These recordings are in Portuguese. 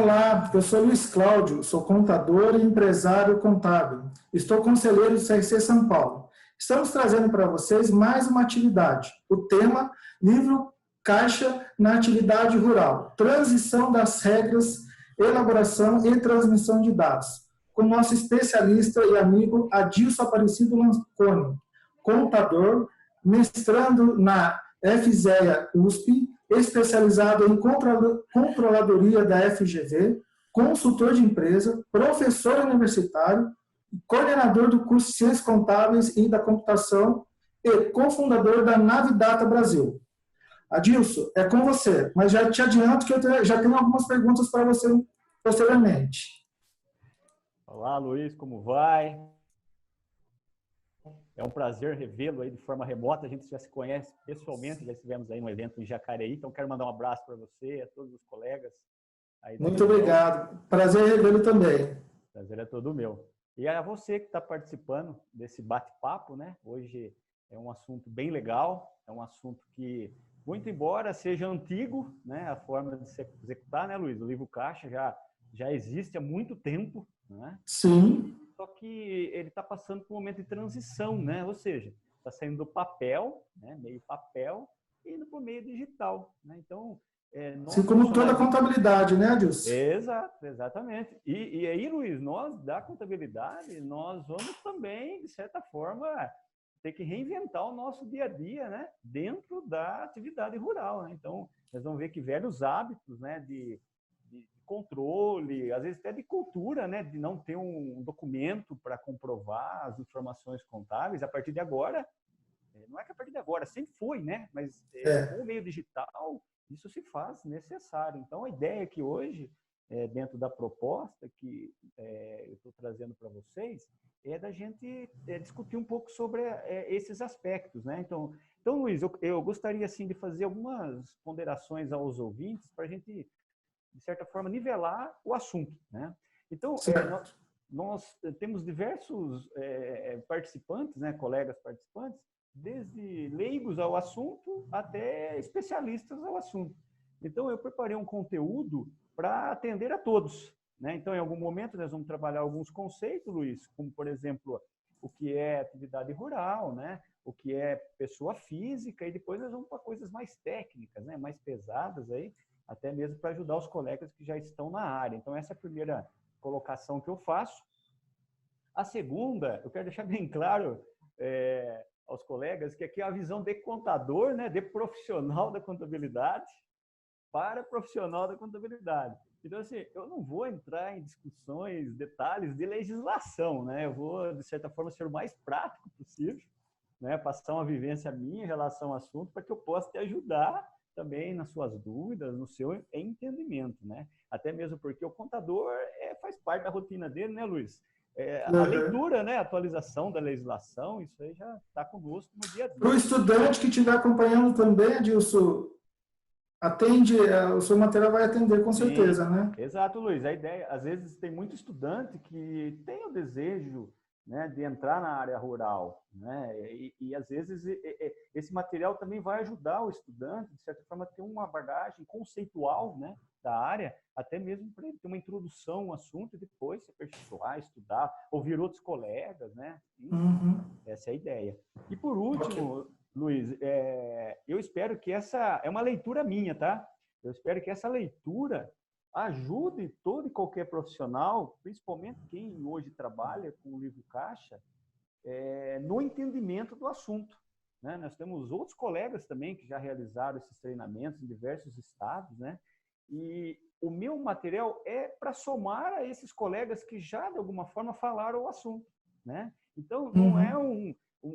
Olá, eu sou Luiz Cláudio, sou contador e empresário contábil. Estou conselheiro do CRC São Paulo. Estamos trazendo para vocês mais uma atividade. O tema, livro caixa na atividade rural. Transição das regras, elaboração e transmissão de dados. Com nosso especialista e amigo Adilson Aparecido Lanconi, contador, mestrando na FZEA USP, especializado em controladoria da FGV, consultor de empresa, professor universitário, coordenador do curso de Ciências Contábeis e da Computação e cofundador da Navidata Brasil. Adilson, é com você, mas já te adianto que eu já tenho algumas perguntas para você posteriormente. Olá, Luiz, como vai? É um prazer revê-lo aí de forma remota. A gente já se conhece pessoalmente, já estivemos aí no evento em Jacareí, então quero mandar um abraço para você, a todos os colegas. Muito obrigado. Prazer revê-lo também. Prazer é todo meu. E a você que está participando desse bate-papo, né? Hoje é um assunto bem legal, é um assunto que, muito embora seja antigo, né? A forma de se executar, né, Luiz? O livro caixa já existe há muito tempo, né? Sim. Só que ele está passando por um momento de transição, né? Ou seja, está saindo do papel, né? Meio papel, e indo para o meio digital, né? Então, assim como toda a contabilidade, né, Adilson? Exato, exatamente. E aí, Luiz, nós da contabilidade, nós vamos também, de certa forma, ter que reinventar o nosso dia a dia, né? Dentro da atividade rural, né? Então, nós vamos ver que velhos hábitos, né? De controle, às vezes até de cultura, né, de não ter um documento para comprovar as informações contábeis, a partir de agora, não é que a partir de agora, sempre foi, né, mas com o meio digital, isso se faz necessário. Então, a ideia é que hoje, dentro da proposta que eu estou trazendo para vocês, é da gente discutir um pouco sobre esses aspectos, né? Então Luiz, eu gostaria, assim, de fazer algumas ponderações aos ouvintes para a gente, de certa forma, nivelar o assunto, né? Então, nós temos diversos participantes, né, colegas participantes, desde leigos ao assunto até especialistas ao assunto. Então, eu preparei um conteúdo para atender a todos, né? Então, em algum momento, nós vamos trabalhar alguns conceitos, Luiz, como, por exemplo, o que é atividade rural, né? O que é pessoa física, e depois nós vamos para coisas mais técnicas, né? Mais pesadas aí, até mesmo para ajudar os colegas que já estão na área. Então, essa é a primeira colocação que eu faço. A segunda, eu quero deixar bem claro aos colegas que aqui é a visão de contador, né, de profissional da contabilidade para profissional da contabilidade. Então, assim, eu não vou entrar em discussões, detalhes de legislação, né? Eu vou, de certa forma, ser o mais prático possível, né? Passar uma vivência minha em relação ao assunto para que eu possa te ajudar também nas suas dúvidas, no seu entendimento, né? Até mesmo porque o contador faz parte da rotina dele, né, Luiz? A leitura, né, a atualização da legislação, isso aí já está conosco no dia a dia. Para o estudante que estiver acompanhando também, Adilson, atende, o seu material vai atender com certeza, né? Exato, Luiz. A ideia, às vezes, tem muito estudante que tem o desejo, né, de entrar na área rural, né? E às vezes esse material também vai ajudar o estudante, de certa forma, a ter uma bagagem conceitual, né, da área, até mesmo para ele ter uma introdução ao assunto e depois se aperfeiçoar, estudar, ouvir outros colegas, né? Essa é a ideia. E por último, Luiz, eu espero que essa é uma leitura minha, tá? Eu espero que essa leitura ajude todo e qualquer profissional, principalmente quem hoje trabalha com o livro caixa, no entendimento do assunto, né? Nós temos outros colegas também que já realizaram esses treinamentos em diversos estados, né? E o meu material é para somar a esses colegas que já, de alguma forma, falaram o assunto, né? Então, não é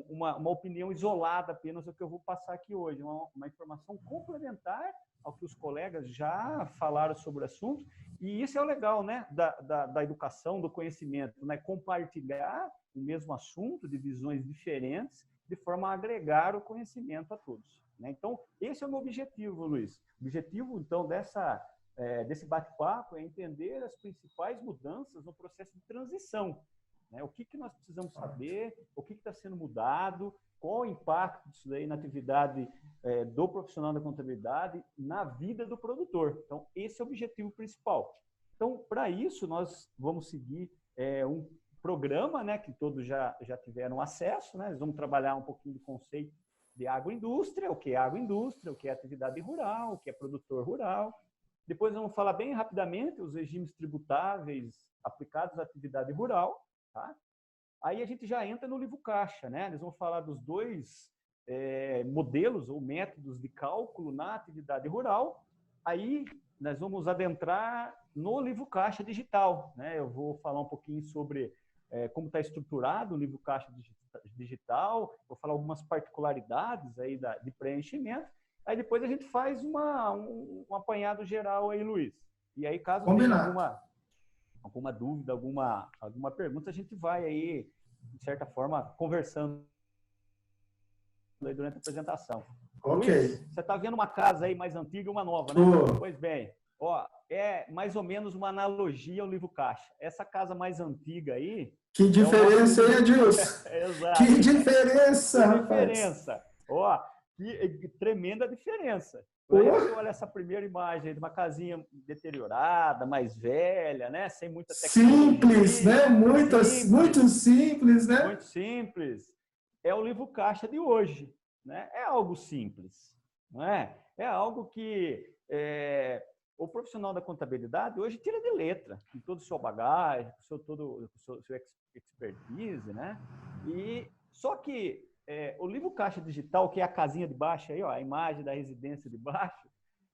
uma opinião isolada apenas o que eu vou passar aqui hoje, uma informação complementar ao que os colegas já falaram sobre o assunto, e isso é o legal, né, da educação, do conhecimento, né, compartilhar o mesmo assunto de visões diferentes, de forma a agregar o conhecimento a todos, né? Então, esse é o meu objetivo, Luiz. O objetivo, então, desse bate-papo é entender as principais mudanças no processo de transição, né? O que nós precisamos saber, o que está sendo mudado, qual o impacto disso daí na atividade do profissional da contabilidade, na vida do produtor. Então, esse é o objetivo principal. Então, Então, para isso, nós vamos seguir um programa, né, que todos já tiveram acesso, né? Nós vamos trabalhar um pouquinho do conceito de agroindústria, o que é agroindústria, o que é atividade rural, o que é produtor rural. Depois vamos falar bem rapidamente os regimes tributáveis aplicados à atividade rural, tá? Aí a gente já entra no livro caixa, né? Nós vamos falar dos dois modelos ou métodos de cálculo na atividade rural. Aí nós vamos adentrar no livro caixa digital, né? Eu vou falar um pouquinho sobre como está estruturado o livro caixa digital, vou falar algumas particularidades aí de preenchimento. Aí depois a gente faz um apanhado geral aí, Luiz. E aí, caso tenha alguma dúvida, alguma pergunta, a gente vai aí, de certa forma, conversando aí durante a apresentação. Ok. Luiz, você está vendo uma casa aí mais antiga e uma nova, né? Pois bem, ó, é mais ou menos uma analogia ao livro caixa. Essa casa mais antiga aí... Que diferença, hein, Adilson? Exato. Que diferença, que diferença. Ó, que tremenda diferença. Olha essa primeira imagem aí de uma casinha deteriorada, mais velha, né? Sem muita tecnologia. Simples, né? Muito simples, né? Muito simples. É o livro caixa de hoje, né? É algo simples, não é? É algo que o profissional da contabilidade hoje tira de letra, com todo o seu bagagem, com seu expertise, né? E só que o livro caixa digital, que é a casinha de baixo aí, ó, a imagem da residência de baixo,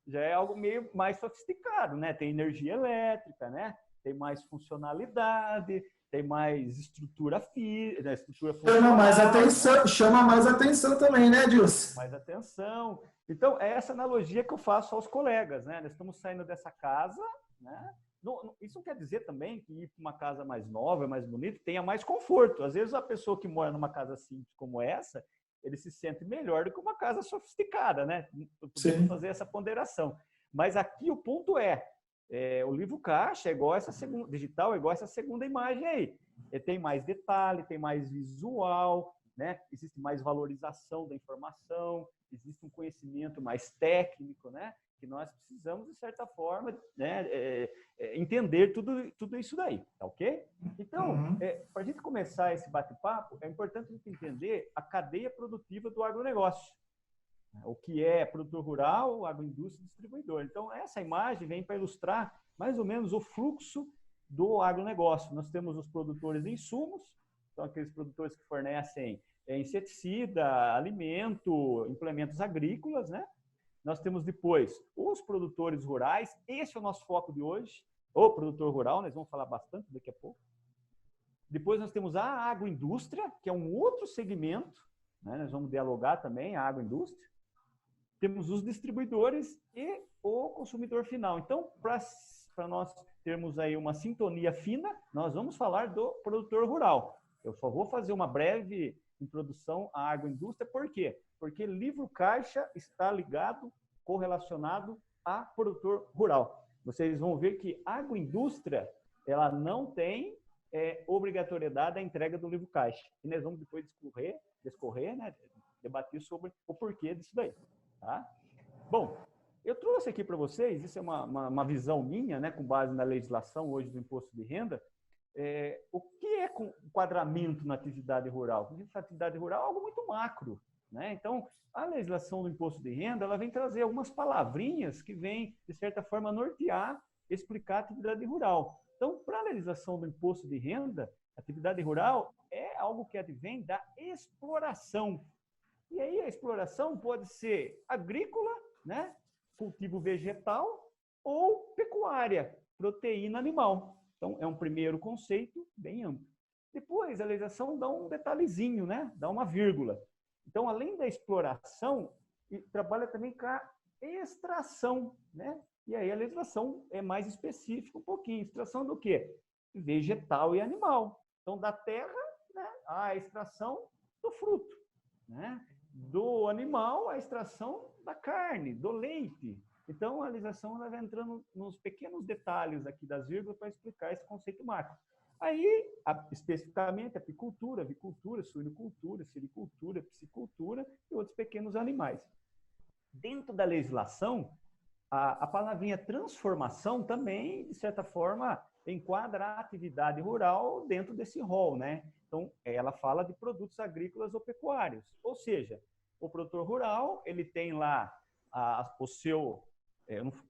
já é algo meio mais sofisticado, né? Tem energia elétrica, né? Tem mais funcionalidade, tem mais estrutura física, estrutura funcional. Chama mais atenção também, né, Dilson? Mais atenção. Então, é essa analogia que eu faço aos colegas, né? Nós estamos saindo dessa casa, né? Isso não quer dizer também que ir para uma casa mais nova, mais bonita, tenha mais conforto. Às vezes, a pessoa que mora numa casa simples como essa, ele se sente melhor do que uma casa sofisticada, né? Podemos fazer essa ponderação. Mas aqui o ponto o livro caixa é igual essa segunda, digital é igual essa segunda imagem aí. Tem mais detalhe, tem mais visual, né? Existe mais valorização da informação, existe um conhecimento mais técnico, né? Que nós precisamos, de certa forma, né, entender tudo isso daí, tá ok? Então, para a gente começar esse bate-papo, é importante a gente entender a cadeia produtiva do agronegócio. O que é produtor rural, agroindústria e distribuidor. Então, essa imagem vem para ilustrar mais ou menos o fluxo do agronegócio. Nós temos os produtores de insumos, são aqueles produtores que fornecem inseticida, alimento, implementos agrícolas, né? Nós temos depois os produtores rurais, esse é o nosso foco de hoje, o produtor rural, nós vamos falar bastante daqui a pouco. Depois nós temos a agroindústria, que é um outro segmento, né? Nós vamos dialogar também a agroindústria. Temos os distribuidores e o consumidor final. Então, para nós termos aí uma sintonia fina, nós vamos falar do produtor rural. Eu só vou fazer uma breve introdução à agroindústria, por quê? Porque livro caixa está ligado, correlacionado a produtor rural. Vocês vão ver que a agroindústria, ela não tem obrigatoriedade da entrega do livro caixa. E nós vamos depois discorrer, né, debater sobre o porquê disso daí. Tá? Bom, eu trouxe aqui para vocês, isso é uma visão minha, né, com base na legislação hoje do imposto de renda, o que é enquadramento na atividade rural? A atividade rural é algo muito macro, né? Então, a legislação do imposto de renda, ela vem trazer algumas palavrinhas que vêm, de certa forma, nortear, explicar a atividade rural. Então, para a legislação do imposto de renda, a atividade rural é algo que advém da exploração. E aí a exploração pode ser agrícola, né? Cultivo vegetal ou pecuária, proteína animal. Então, é um primeiro conceito bem amplo. Depois, a legislação dá um detalhezinho, né? Dá uma vírgula. Então, além da exploração, trabalha também com a extração, né? E aí a legislação é mais específica um pouquinho. Extração do quê? Vegetal e animal. Então, da terra, né, a extração do fruto, né? Do animal, a extração da carne, do leite. Então, a legislação ela vai entrando nos pequenos detalhes aqui das vírgulas para explicar esse conceito macro. Aí, especificamente, apicultura, avicultura, suinocultura, sericultura, piscicultura e outros pequenos animais. Dentro da legislação, a palavrinha transformação também, de certa forma, enquadra a atividade rural dentro desse rol, né? Então, ela fala de produtos agrícolas ou pecuários. Ou seja, o produtor rural, ele tem lá o seu...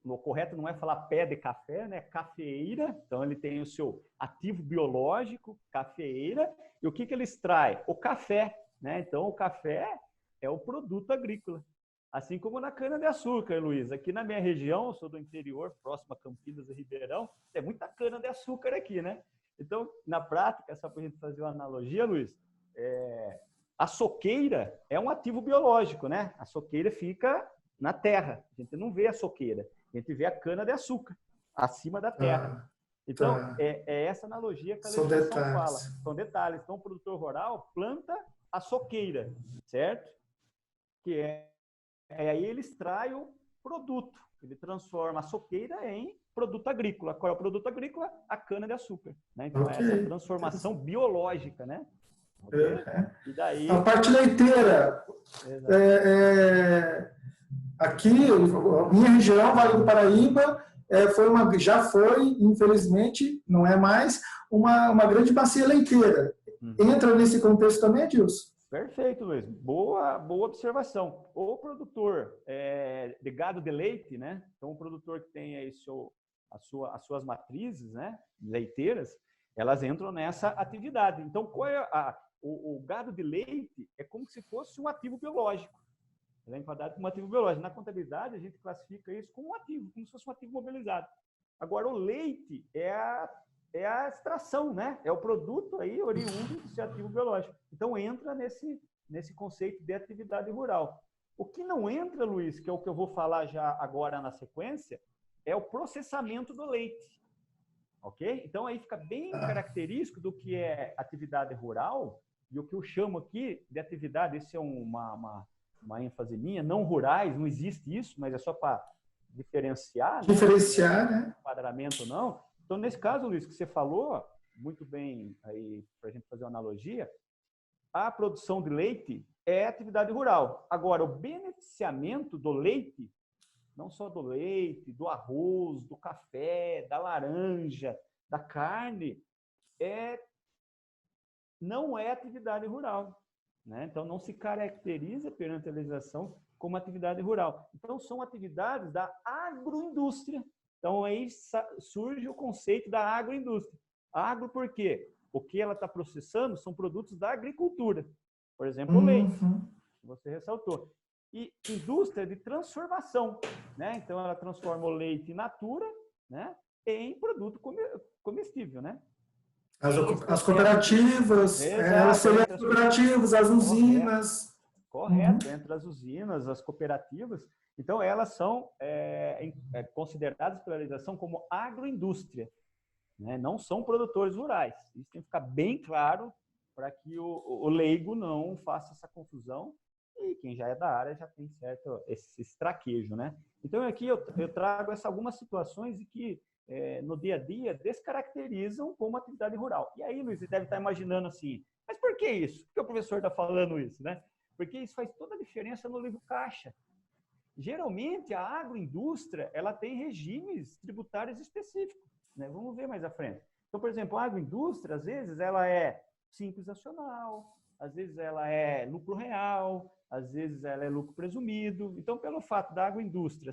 o correto não é falar pé de café, né? Cafeeira. Então, ele tem o seu ativo biológico, cafeeira. E o que ele extrai? O café, né? Então, o café é o produto agrícola. Assim como na cana-de-açúcar, Luiz. Aqui na minha região, eu sou do interior, próximo a Campinas e Ribeirão, tem muita cana-de-açúcar aqui, né? Então, na prática, só para a gente fazer uma analogia, Luiz, a soqueira é um ativo biológico, né? A soqueira fica na terra. A gente não vê a soqueira, a gente vê a cana-de-açúcar acima da terra. Então, é essa analogia que a legislação fala. São detalhes. Então, o produtor rural planta a soqueira, certo? Que aí ele extrai o produto. Ele transforma a soqueira em produto agrícola. Qual é o produto agrícola? A cana-de-açúcar. Né? Então, é essa transformação biológica, né? Okay? E daí... A parte leiteira. Aqui, minha região, Vale do Paraíba, já foi, infelizmente, não é mais, uma grande bacia leiteira. Entra nesse contexto também, Adilson? Perfeito, Luiz. Boa observação. O produtor de gado de leite, né? Então, o produtor que tem aí as suas matrizes, né? Leiteiras, elas entram nessa atividade. Então, qual é o gado de leite é como se fosse um ativo biológico. Ele é enquadrado como um ativo biológico. Na contabilidade, a gente classifica isso como um ativo, como se fosse um ativo mobilizado. Agora, o leite é a extração, né? É o produto aí oriundo desse ativo biológico. Então, entra nesse conceito de atividade rural. O que não entra, Luiz, que é o que eu vou falar já agora na sequência, é o processamento do leite. Ok? Então, aí fica bem característico do que é atividade rural e o que eu chamo aqui de atividade, esse é uma ênfase minha, não rurais, não existe isso, mas é só para diferenciar. Diferenciar, né? Enquadramento não. Então, nesse caso, Luiz, que você falou, muito bem, aí para a gente fazer uma analogia, a produção de leite é atividade rural. Agora, o beneficiamento do leite, não só do leite, do arroz, do café, da laranja, da carne, não é atividade rural. Né? Então, não se caracteriza perante a legislação como atividade rural. Então, são atividades da agroindústria. Então, aí surge o conceito da agroindústria. Agro por quê? O que ela está processando são produtos da agricultura. Por exemplo, o leite, que você ressaltou. E indústria de transformação. Né? Então, ela transforma o leite in natura, né, em produto comestível. Né? As cooperativas, elas seriam as cooperativas, as usinas. Correto, entre as usinas, as cooperativas. Então, elas são consideradas pela legislação como agroindústria. Né? Não são produtores rurais. Isso tem que ficar bem claro para que o leigo não faça essa confusão e quem já é da área já tem certo esse traquejo. Né? Então, aqui eu trago algumas situações em que no dia a dia, descaracterizam como atividade rural. E aí, Luiz, você deve estar imaginando assim, mas por que isso? Por que o professor está falando isso? Né? Porque isso faz toda a diferença no livro caixa. Geralmente, a agroindústria ela tem regimes tributários específicos. Né? Vamos ver mais à frente. Então, por exemplo, a agroindústria, às vezes, ela é simples nacional, às vezes ela é lucro real, às vezes ela é lucro presumido. Então, pelo fato da agroindústria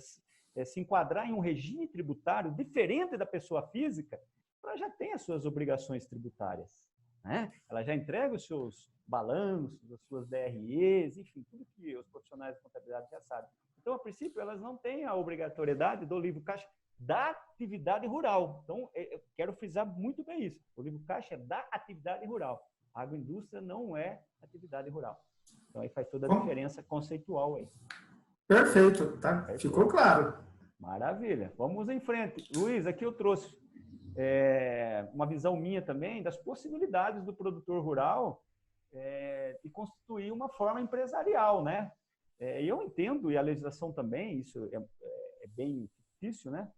se enquadrar em um regime tributário diferente da pessoa física, ela já tem as suas obrigações tributárias. Né? Ela já entrega os seus balanços, as suas DREs, enfim, tudo que os profissionais de contabilidade já sabem. Então, a princípio, elas não têm a obrigatoriedade do livro caixa da atividade rural. Então, eu quero frisar muito bem isso. O livro caixa é da atividade rural. A agroindústria não é atividade rural. Então, aí faz toda a diferença conceitual aí. Perfeito, tá? Perfeito. Ficou claro. Maravilha. Vamos em frente. Luiz, aqui eu trouxe uma visão minha também das possibilidades do produtor rural de constituir uma forma empresarial, né? Eu entendo, e a legislação também, isso é bem difícil, né?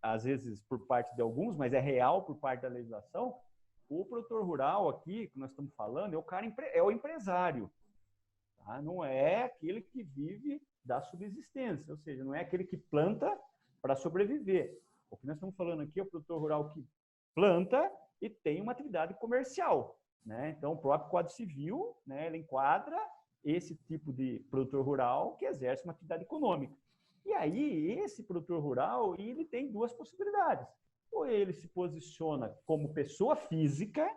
Às vezes por parte de alguns, mas é real por parte da legislação. O produtor rural aqui, que nós estamos falando, é o empresário. tá? Não é aquele que vive da subsistência, ou seja, não é aquele que planta para sobreviver. O que nós estamos falando aqui é o produtor rural que planta e tem uma atividade comercial, né? Então, o próprio Código Civil, né, ele enquadra esse tipo de produtor rural que exerce uma atividade econômica. E aí, esse produtor rural, ele tem duas possibilidades. Ou ele se posiciona como pessoa física,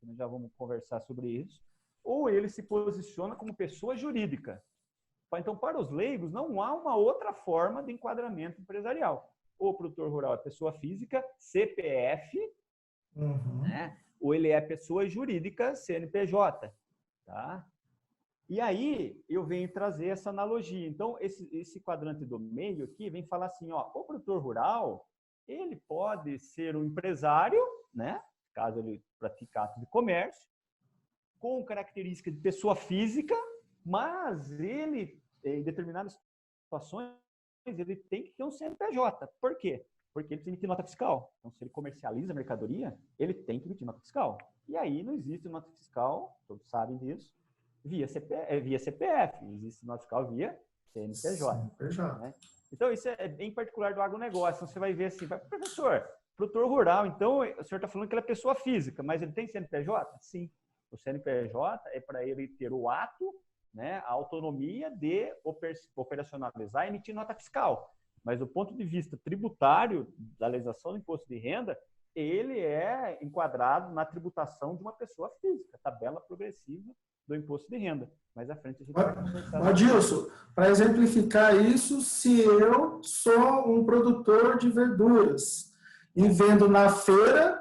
nós já vamos conversar sobre isso, ou ele se posiciona como pessoa jurídica. Então, para os leigos, não há uma outra forma de enquadramento empresarial. Ou o produtor rural é pessoa física, CPF, né? Ou ele é pessoa jurídica, CNPJ. Tá? E aí, eu venho trazer essa analogia. Então, esse quadrante do meio aqui vem falar assim, ó, o produtor rural, ele pode ser um empresário, né? Caso ele pratique ato de comércio, com característica de pessoa física, mas ele, em determinadas situações, ele tem que ter um CNPJ. Por quê? Porque ele tem que emitir nota fiscal. Então, se ele comercializa a mercadoria, ele tem que emitir nota fiscal. E aí não existe nota fiscal, todos sabem disso, via CPF, existe nota fiscal via CNPJ. Né? Então, isso é bem particular do agronegócio. Então, você vai ver assim, professor, produtor rural, então o senhor está falando que ele é pessoa física, mas ele tem CNPJ? Sim. O CNPJ é para ele ter o ato, né, a autonomia de operacionalizar e emitir nota fiscal. Mas do ponto de vista tributário, da legislação do imposto de renda, ele é enquadrado na tributação de uma pessoa física, tabela progressiva do imposto de renda. Mais à frente a gente vai conversar. Adilson, para exemplificar isso, se eu sou um produtor de verduras e vendo na feira,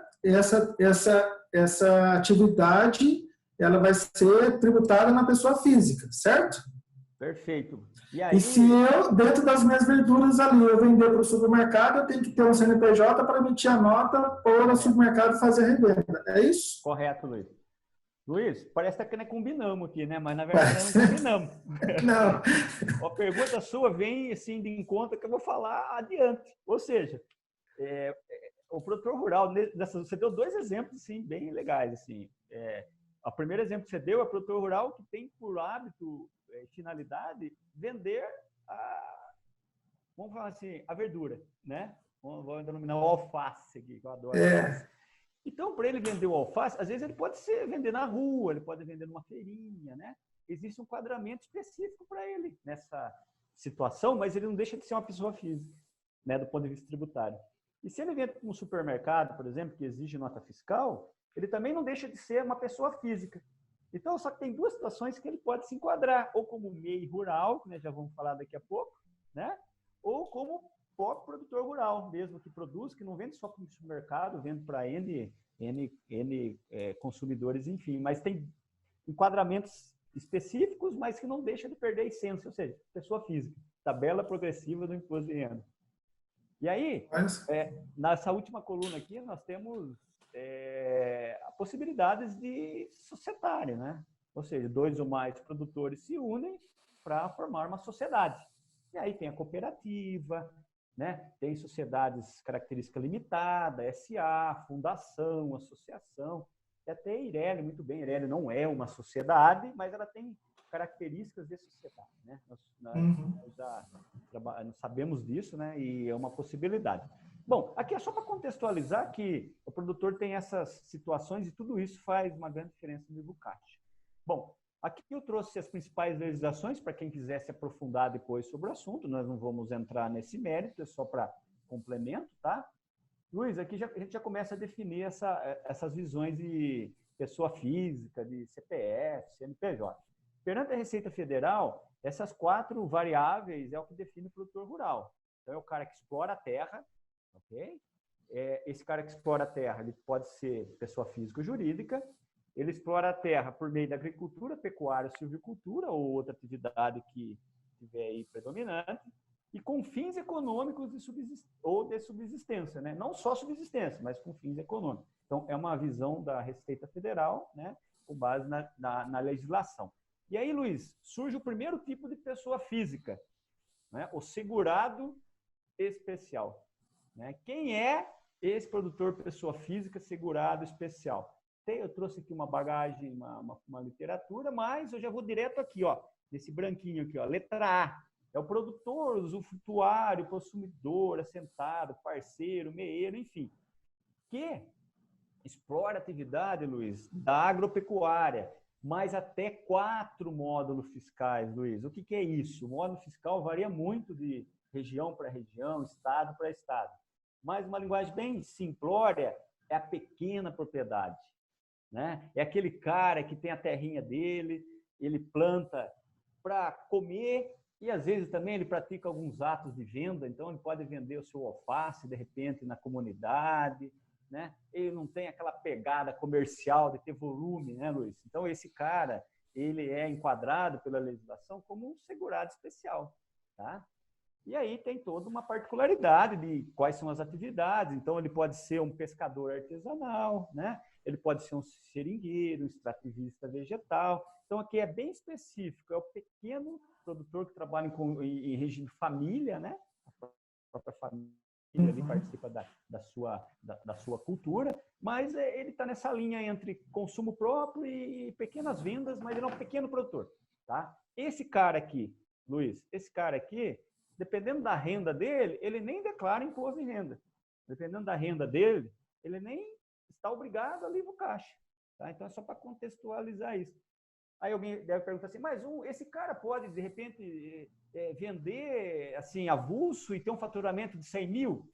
essa atividade ela vai ser tributada na pessoa física, certo? Perfeito. E se eu, dentro das minhas verduras ali, eu vender para o supermercado, eu tenho que ter um CNPJ para emitir a nota ou no supermercado fazer a revenda. É isso? Correto, Luiz. Luiz, parece até que nós combinamos aqui, né? Mas na verdade nós não combinamos. Não. A pergunta sua vem assim de encontro que eu vou falar adiante. Ou seja, o produtor rural, você deu dois exemplos assim, bem legais. Assim. O primeiro exemplo que você deu é o produtor rural que tem por hábito e finalidade vender vamos falar assim, a verdura, né? Vamos denominar o alface aqui, que eu adoro alface. Então, para ele vender o alface, às vezes ele pode vender na rua, ele pode vender numa feirinha, né? Existe um enquadramento específico para ele nessa situação, mas ele não deixa de ser uma pessoa física, né, do ponto de vista tributário. E se ele vende para um supermercado, por exemplo, que exige nota fiscal, ele também não deixa de ser uma pessoa física. Então, só que tem duas situações que ele pode se enquadrar, ou como MEI rural, que nós já vamos falar daqui a pouco, né? Ou como próprio produtor rural, mesmo que produz, que não vende só para o supermercado, vende para N consumidores, enfim. Mas tem enquadramentos específicos, mas que não deixa de perder a essência, ou seja, pessoa física, tabela progressiva do imposto de renda. E aí, nessa última coluna aqui, nós temos possibilidades de societário, né? Ou seja, dois ou mais produtores se unem para formar uma sociedade. E aí tem a cooperativa, né? Tem sociedades característica limitada, SA, fundação, associação, e até IRELI, muito bem, IRELI não é uma sociedade, mas ela tem características de sociedade, né? Nós já sabemos disso, né? E é uma possibilidade. Bom, aqui é só para contextualizar que o produtor tem essas situações e tudo isso faz uma grande diferença no IVUCAT. Bom, aqui eu trouxe as principais legislações para quem quiser se aprofundar depois sobre o assunto. Nós não vamos entrar nesse mérito, é só para complemento, tá? Luiz, aqui a gente já começa a definir essas visões de pessoa física, de CPF, CNPJ. Perante a Receita Federal, essas 4 variáveis é o que define o produtor rural. Então, é o cara que explora a terra, ok? Esse cara que explora a terra, ele pode ser pessoa física ou jurídica. Ele explora a terra por meio da agricultura, pecuária, silvicultura ou outra atividade que estiver aí predominante, e com fins econômicos de subsistência, né? Não só subsistência, mas com fins econômicos. Então, é uma visão da Receita Federal, né? Com base na legislação. E aí, Luiz, surge o primeiro tipo de pessoa física, né? O segurado especial. Né? Quem é esse produtor pessoa física segurado especial? eu trouxe aqui uma bagagem, uma literatura, mas eu já vou direto aqui, ó, nesse branquinho aqui, ó, letra A. É o produtor, usufrutuário, consumidor, assentado, parceiro, meeiro, enfim. Que explora a atividade, Luiz, da agropecuária, mas até 4 módulos fiscais, Luiz. O que é isso? O módulo fiscal varia muito de região para região, estado para estado. Mas uma linguagem bem simplória é a pequena propriedade, né? É aquele cara que tem a terrinha dele, ele planta para comer e às vezes também ele pratica alguns atos de venda, então ele pode vender o seu alface de repente na comunidade, né? Ele não tem aquela pegada comercial de ter volume, né, Luiz? Então esse cara, ele é enquadrado pela legislação como um segurado especial, tá? E aí tem toda uma particularidade de quais são as atividades. Então ele pode ser um pescador artesanal, né? Ele pode ser um seringueiro, um extrativista vegetal. Então aqui é bem específico, é o pequeno produtor que trabalha em regime de família, né? A própria família ali participa da sua cultura, mas ele está nessa linha entre consumo próprio e pequenas vendas, mas ele é um pequeno produtor, tá? Esse cara aqui, Luiz, esse cara aqui, dependendo da renda dele, ele nem declara imposto de renda. Dependendo da renda dele, ele nem está obrigado a livro caixa, tá? Então é só para contextualizar isso. Aí alguém deve perguntar assim, mas esse cara pode, de repente, vender assim, avulso e ter um faturamento de 100 mil?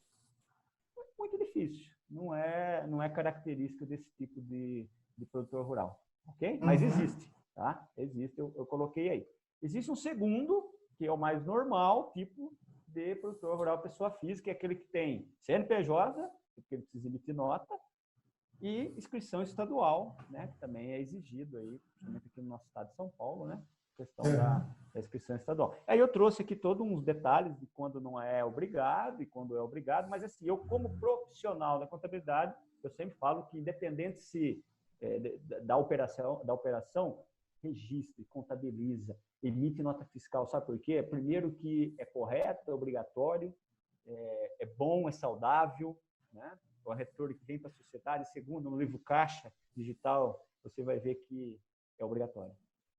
Muito difícil. Não é característica desse tipo de produtor rural. Ok? Mas existe. Tá? Existe, eu coloquei aí. Existe um segundo, que é o mais normal, tipo de produtor rural pessoa física, que é aquele que tem CNPJ, porque ele precisa emitir nota, e inscrição estadual, né, que também é exigido aí, principalmente aqui no nosso estado de São Paulo, né, questão da inscrição estadual. Aí eu trouxe aqui todos uns detalhes de quando não é obrigado e quando é obrigado, mas assim, eu como profissional da contabilidade, eu sempre falo que independente se da operação registra, contabiliza, emite nota fiscal, sabe por quê? Primeiro que é correto, é obrigatório, é bom, é saudável, né? O retorno que vem para a sociedade. Segundo, no livro Caixa Digital, você vai ver que é obrigatório.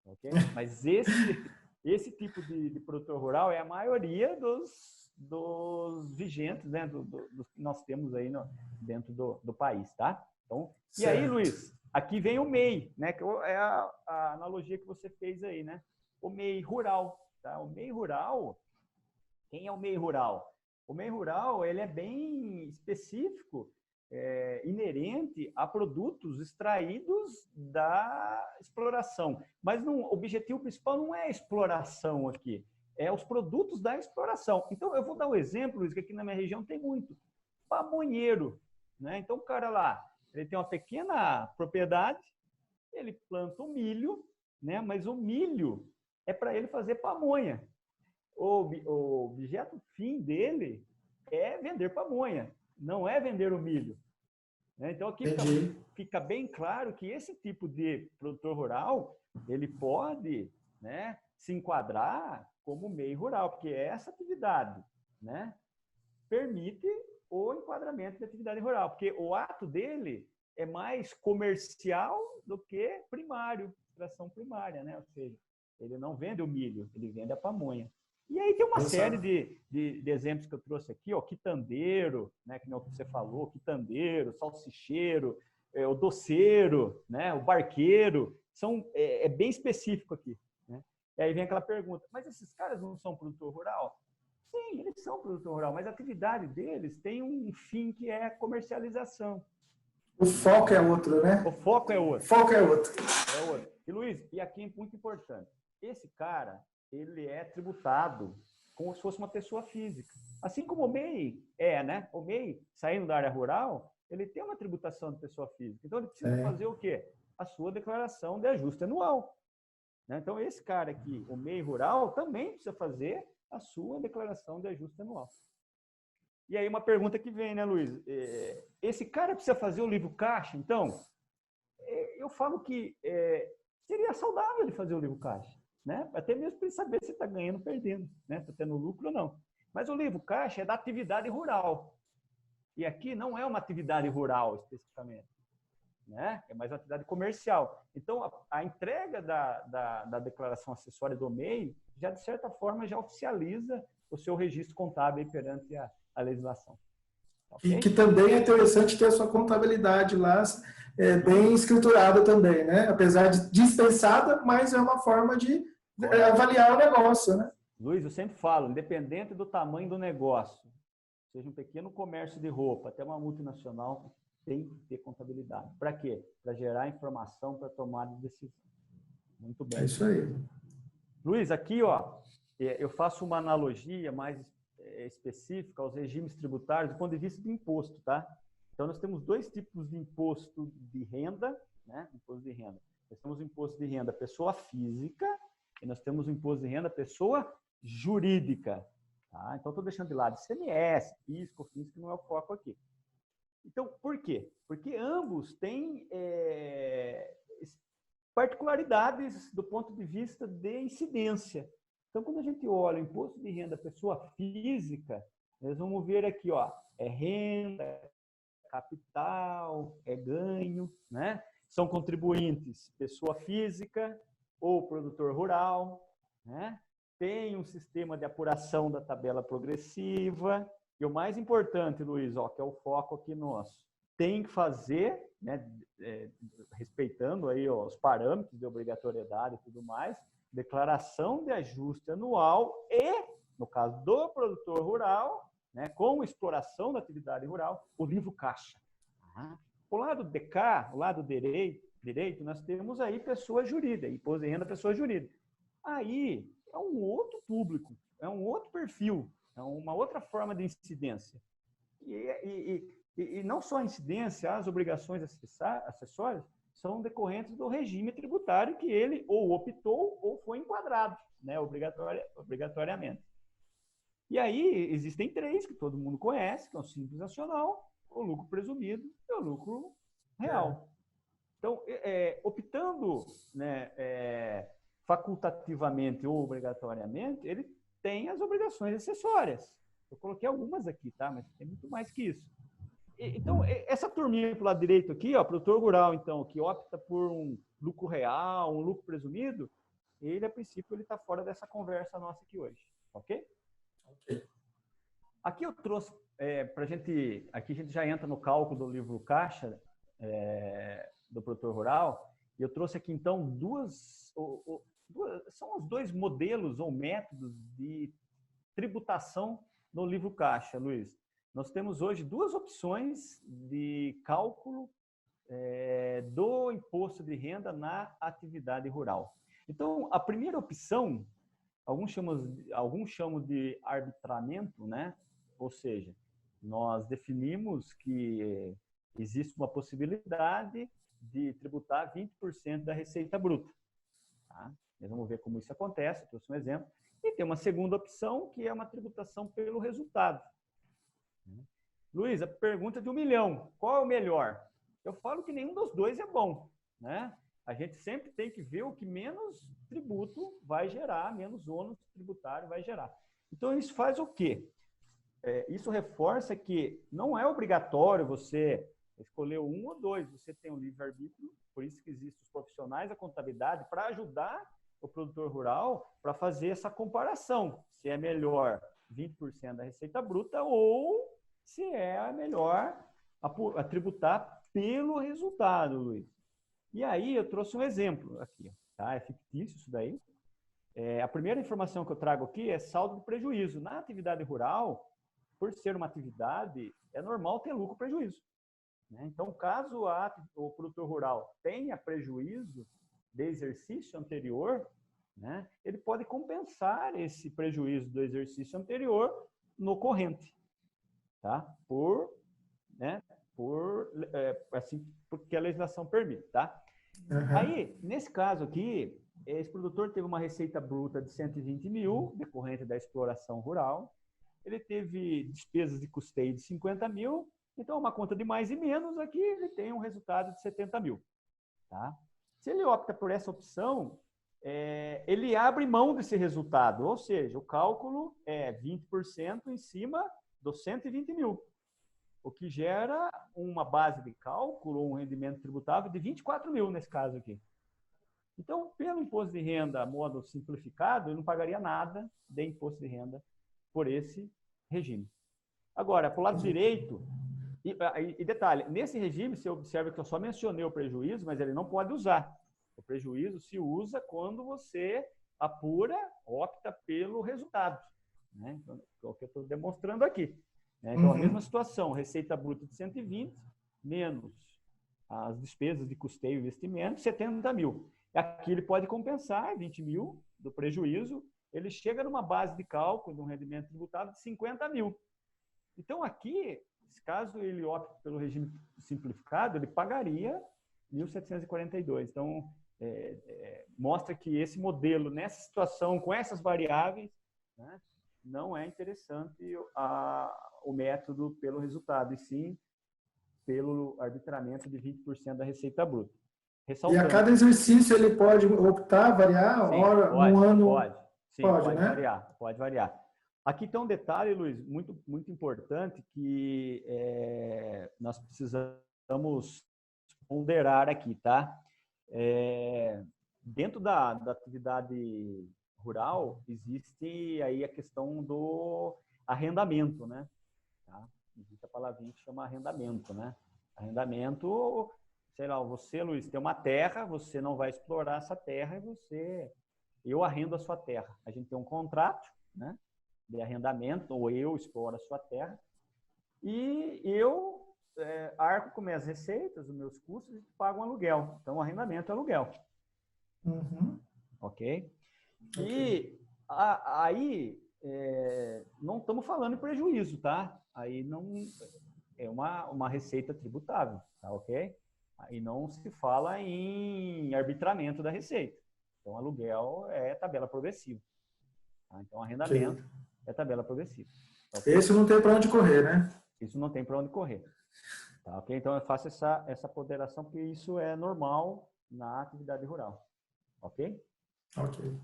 Okay? Mas esse tipo de produtor rural é a maioria dos vigentes, né? Dos que nós temos aí dentro do país, tá? Então, e aí, Luiz, aqui vem o MEI, né? Que é a analogia que você fez aí, né? O MEI rural, tá? O MEI rural, quem é o MEI rural? O MEI rural, ele é bem específico, inerente a produtos extraídos da exploração. Mas o objetivo principal não é a exploração aqui, é os produtos da exploração. Então, eu vou dar um exemplo, Luiz, que aqui na minha região tem muito. Pamonheiro, né? Então, o cara lá, ele tem uma pequena propriedade, ele planta o milho, né? Mas o milho é para ele fazer pamonha. O objeto fim dele é vender pamonha, não é vender o milho. Então, aqui fica bem claro que esse tipo de produtor rural, ele pode, né, se enquadrar como MEI rural, porque essa atividade, né, permite o enquadramento da atividade rural, porque o ato dele é mais comercial do que primário, extração primária, né? Ou seja, ele não vende o milho, ele vende a pamonha. E aí tem uma série de exemplos que eu trouxe aqui, ó, quitandeiro, né, que não é o que você falou, quitandeiro, salsicheiro, o doceiro, né, o barqueiro, é bem específico aqui, né? E aí vem aquela pergunta, mas esses caras não são produtor rural? Sim, eles são produtor rural, mas a atividade deles tem um fim que é a comercialização. O foco é outro, né? O foco é outro. O foco é outro. É outro. E, Luiz, e aqui é muito importante, esse cara, ele é tributado como se fosse uma pessoa física. Assim como o MEI né? O MEI, saindo da área rural, ele tem uma tributação de pessoa física. Então, ele precisa fazer o quê? A sua declaração de ajuste anual. Né? Então, esse cara aqui, o MEI rural, também precisa fazer a sua declaração de ajuste anual. E aí, uma pergunta que vem, né, Luiz? Esse cara precisa fazer o livro caixa, então? Eu falo que seria saudável ele fazer o livro caixa. Né? Até mesmo para ele saber se está ganhando ou perdendo, né? Está tendo lucro ou não. Mas o livro caixa é da atividade rural. E aqui não é uma atividade rural especificamente. né? É mais uma atividade comercial. Então, a entrega da declaração acessória do MEI, já de certa forma, já oficializa o seu registro contábil perante a legislação. E Okay? que também é interessante ter a sua contabilidade lá bem escriturada também, né? Apesar de dispensada, mas é uma forma de avaliar o negócio, né? Luiz, eu sempre falo, independente do tamanho do negócio, seja um pequeno comércio de roupa, até uma multinacional, tem que ter contabilidade. Para quê? Para gerar informação para tomada de decisão. Muito bem. É isso aí. Luiz, aqui, ó, eu faço uma analogia mais específica aos regimes tributários do ponto de vista de imposto, tá? Então, nós temos dois tipos de imposto de renda, né? Imposto de renda. Nós temos o imposto de renda pessoa física e nós temos o imposto de renda pessoa jurídica. Tá? Então, estou deixando de lado ICMS, PIS, COFINS, que não é o foco aqui. Então, por quê? Porque ambos têm particularidades do ponto de vista de incidência. Então, quando a gente olha o imposto de renda pessoa física, nós vamos ver aqui, ó, é renda, capital, é ganho, né? São contribuintes pessoa física ou produtor rural, né? Tem um sistema de apuração da tabela progressiva. E o mais importante, Luiz, ó, que é o foco aqui nosso, tem que fazer, né, respeitando aí ó, os parâmetros de obrigatoriedade e tudo mais, declaração de ajuste anual e, no caso do produtor rural, né, com exploração da atividade rural, o livro caixa. O lado de cá, o lado direito, nós temos aí pessoa jurídica, imposto de renda pessoa jurídica. Aí é um outro público, é um outro perfil, é uma outra forma de incidência. E não só a incidência, as obrigações acessórias são decorrentes do regime tributário que ele ou optou ou foi enquadrado, né, obrigatoriamente. E aí existem três que todo mundo conhece, que é o Simples Nacional, o lucro presumido e o lucro real. Então, optando, né, facultativamente ou obrigatoriamente, ele tem as obrigações acessórias. Eu coloquei algumas aqui, tá? Mas tem muito mais que isso. Então, essa turminha para o lado direito aqui, ó, produtor rural, então, que opta por um lucro real, um lucro presumido, ele, a princípio, ele está fora dessa conversa nossa aqui hoje. Ok? Ok. Aqui eu trouxe, para a gente, aqui a gente já entra no cálculo do livro caixa do produtor rural, e eu trouxe aqui, então, são os dois modelos ou métodos de tributação no livro caixa, Luiz. Nós temos hoje duas opções de cálculo do imposto de renda na atividade rural. Então, a primeira opção, alguns chamam de arbitramento, né? Ou seja, nós definimos que existe uma possibilidade de tributar 20% da receita bruta. Tá? Nós vamos ver como isso acontece, eu trouxe um exemplo. E tem uma segunda opção, que é uma tributação pelo resultado. Luiz, a pergunta de 1 milhão, qual é o melhor? Eu falo que nenhum dos dois é bom, né? A gente sempre tem que ver o que menos tributo vai gerar, menos ônus tributário vai gerar. Então, isso faz o quê? Isso reforça que não é obrigatório você escolher um ou dois, você tem um livre-arbítrio, por isso que existem os profissionais da contabilidade para ajudar o produtor rural para fazer essa comparação, se é melhor 20% da receita bruta ou se é melhor a tributar pelo resultado, Luiz. E aí eu trouxe um exemplo aqui, tá? É fictício isso daí. A primeira informação que eu trago aqui é saldo de prejuízo. Na atividade rural, por ser uma atividade, é normal ter lucro prejuízo. Né? Então, caso o produtor rural tenha prejuízo de exercício anterior, né, ele pode compensar esse prejuízo do exercício anterior no corrente, tá? Porque a legislação permite, tá? Uhum. Aí, nesse caso aqui, esse produtor teve uma receita bruta de 120 mil, decorrente da exploração rural, ele teve despesas de custeio de 50 mil, então uma conta de mais e menos, aqui ele tem um resultado de 70 mil, tá? Se ele opta por essa opção, ele abre mão desse resultado, ou seja, o cálculo é 20% em cima dos 120 mil. o que gera uma base de cálculo, um rendimento tributável de 24 mil nesse caso aqui. Então, pelo imposto de renda a modo simplificado, ele não pagaria nada de imposto de renda por esse regime. Agora, para o lado direito, e detalhe, nesse regime, você observa que eu só mencionei o prejuízo, mas ele não pode usar. O prejuízo se usa quando você apura, opta pelo resultado. Né? Então, é o que eu estou demonstrando aqui. Né? Então, a mesma situação, receita bruta de 120, menos as despesas de custeio e investimento, 70 mil. Aqui ele pode compensar 20 mil do prejuízo, ele chega numa base de cálculo de um rendimento tributável de 50 mil. Então, aqui, caso ele opte pelo regime simplificado, ele pagaria 1.742. Então, mostra que esse modelo, nessa situação, com essas variáveis, né, não é interessante o método pelo resultado, e sim pelo arbitramento de 20% da receita bruta. E a cada exercício ele pode optar, variar? Sim, hora, pode, um ano... Pode, sim, pode, né? variar, pode variar. Aqui tem um detalhe, Luiz, muito, muito importante, que nós precisamos ponderar aqui, tá? Dentro da atividade rural, existe aí a questão do arrendamento, né? Tá? Existe a palavrinha que chama arrendamento, né? Arrendamento, sei lá, você, Luiz, tem uma terra, você não vai explorar essa terra e eu arrendo a sua terra. A gente tem um contrato, né, de arrendamento, ou eu exploro a sua terra, e eu arco com minhas receitas, os meus custos, e pago um aluguel. Então, o arrendamento é aluguel. Ok? E aí, não estamos falando em prejuízo, tá? Aí não é uma receita tributável, tá ok? Aí não se fala em arbitramento da receita. Então, aluguel é tabela progressiva. Tá? Então, arrendamento é tabela progressiva. Tá, okay? Esse não tem para onde correr, né? Isso não tem para onde correr. Tá, ok? Então, eu faço essa ponderação, porque isso é normal na atividade rural. Ok? Ok.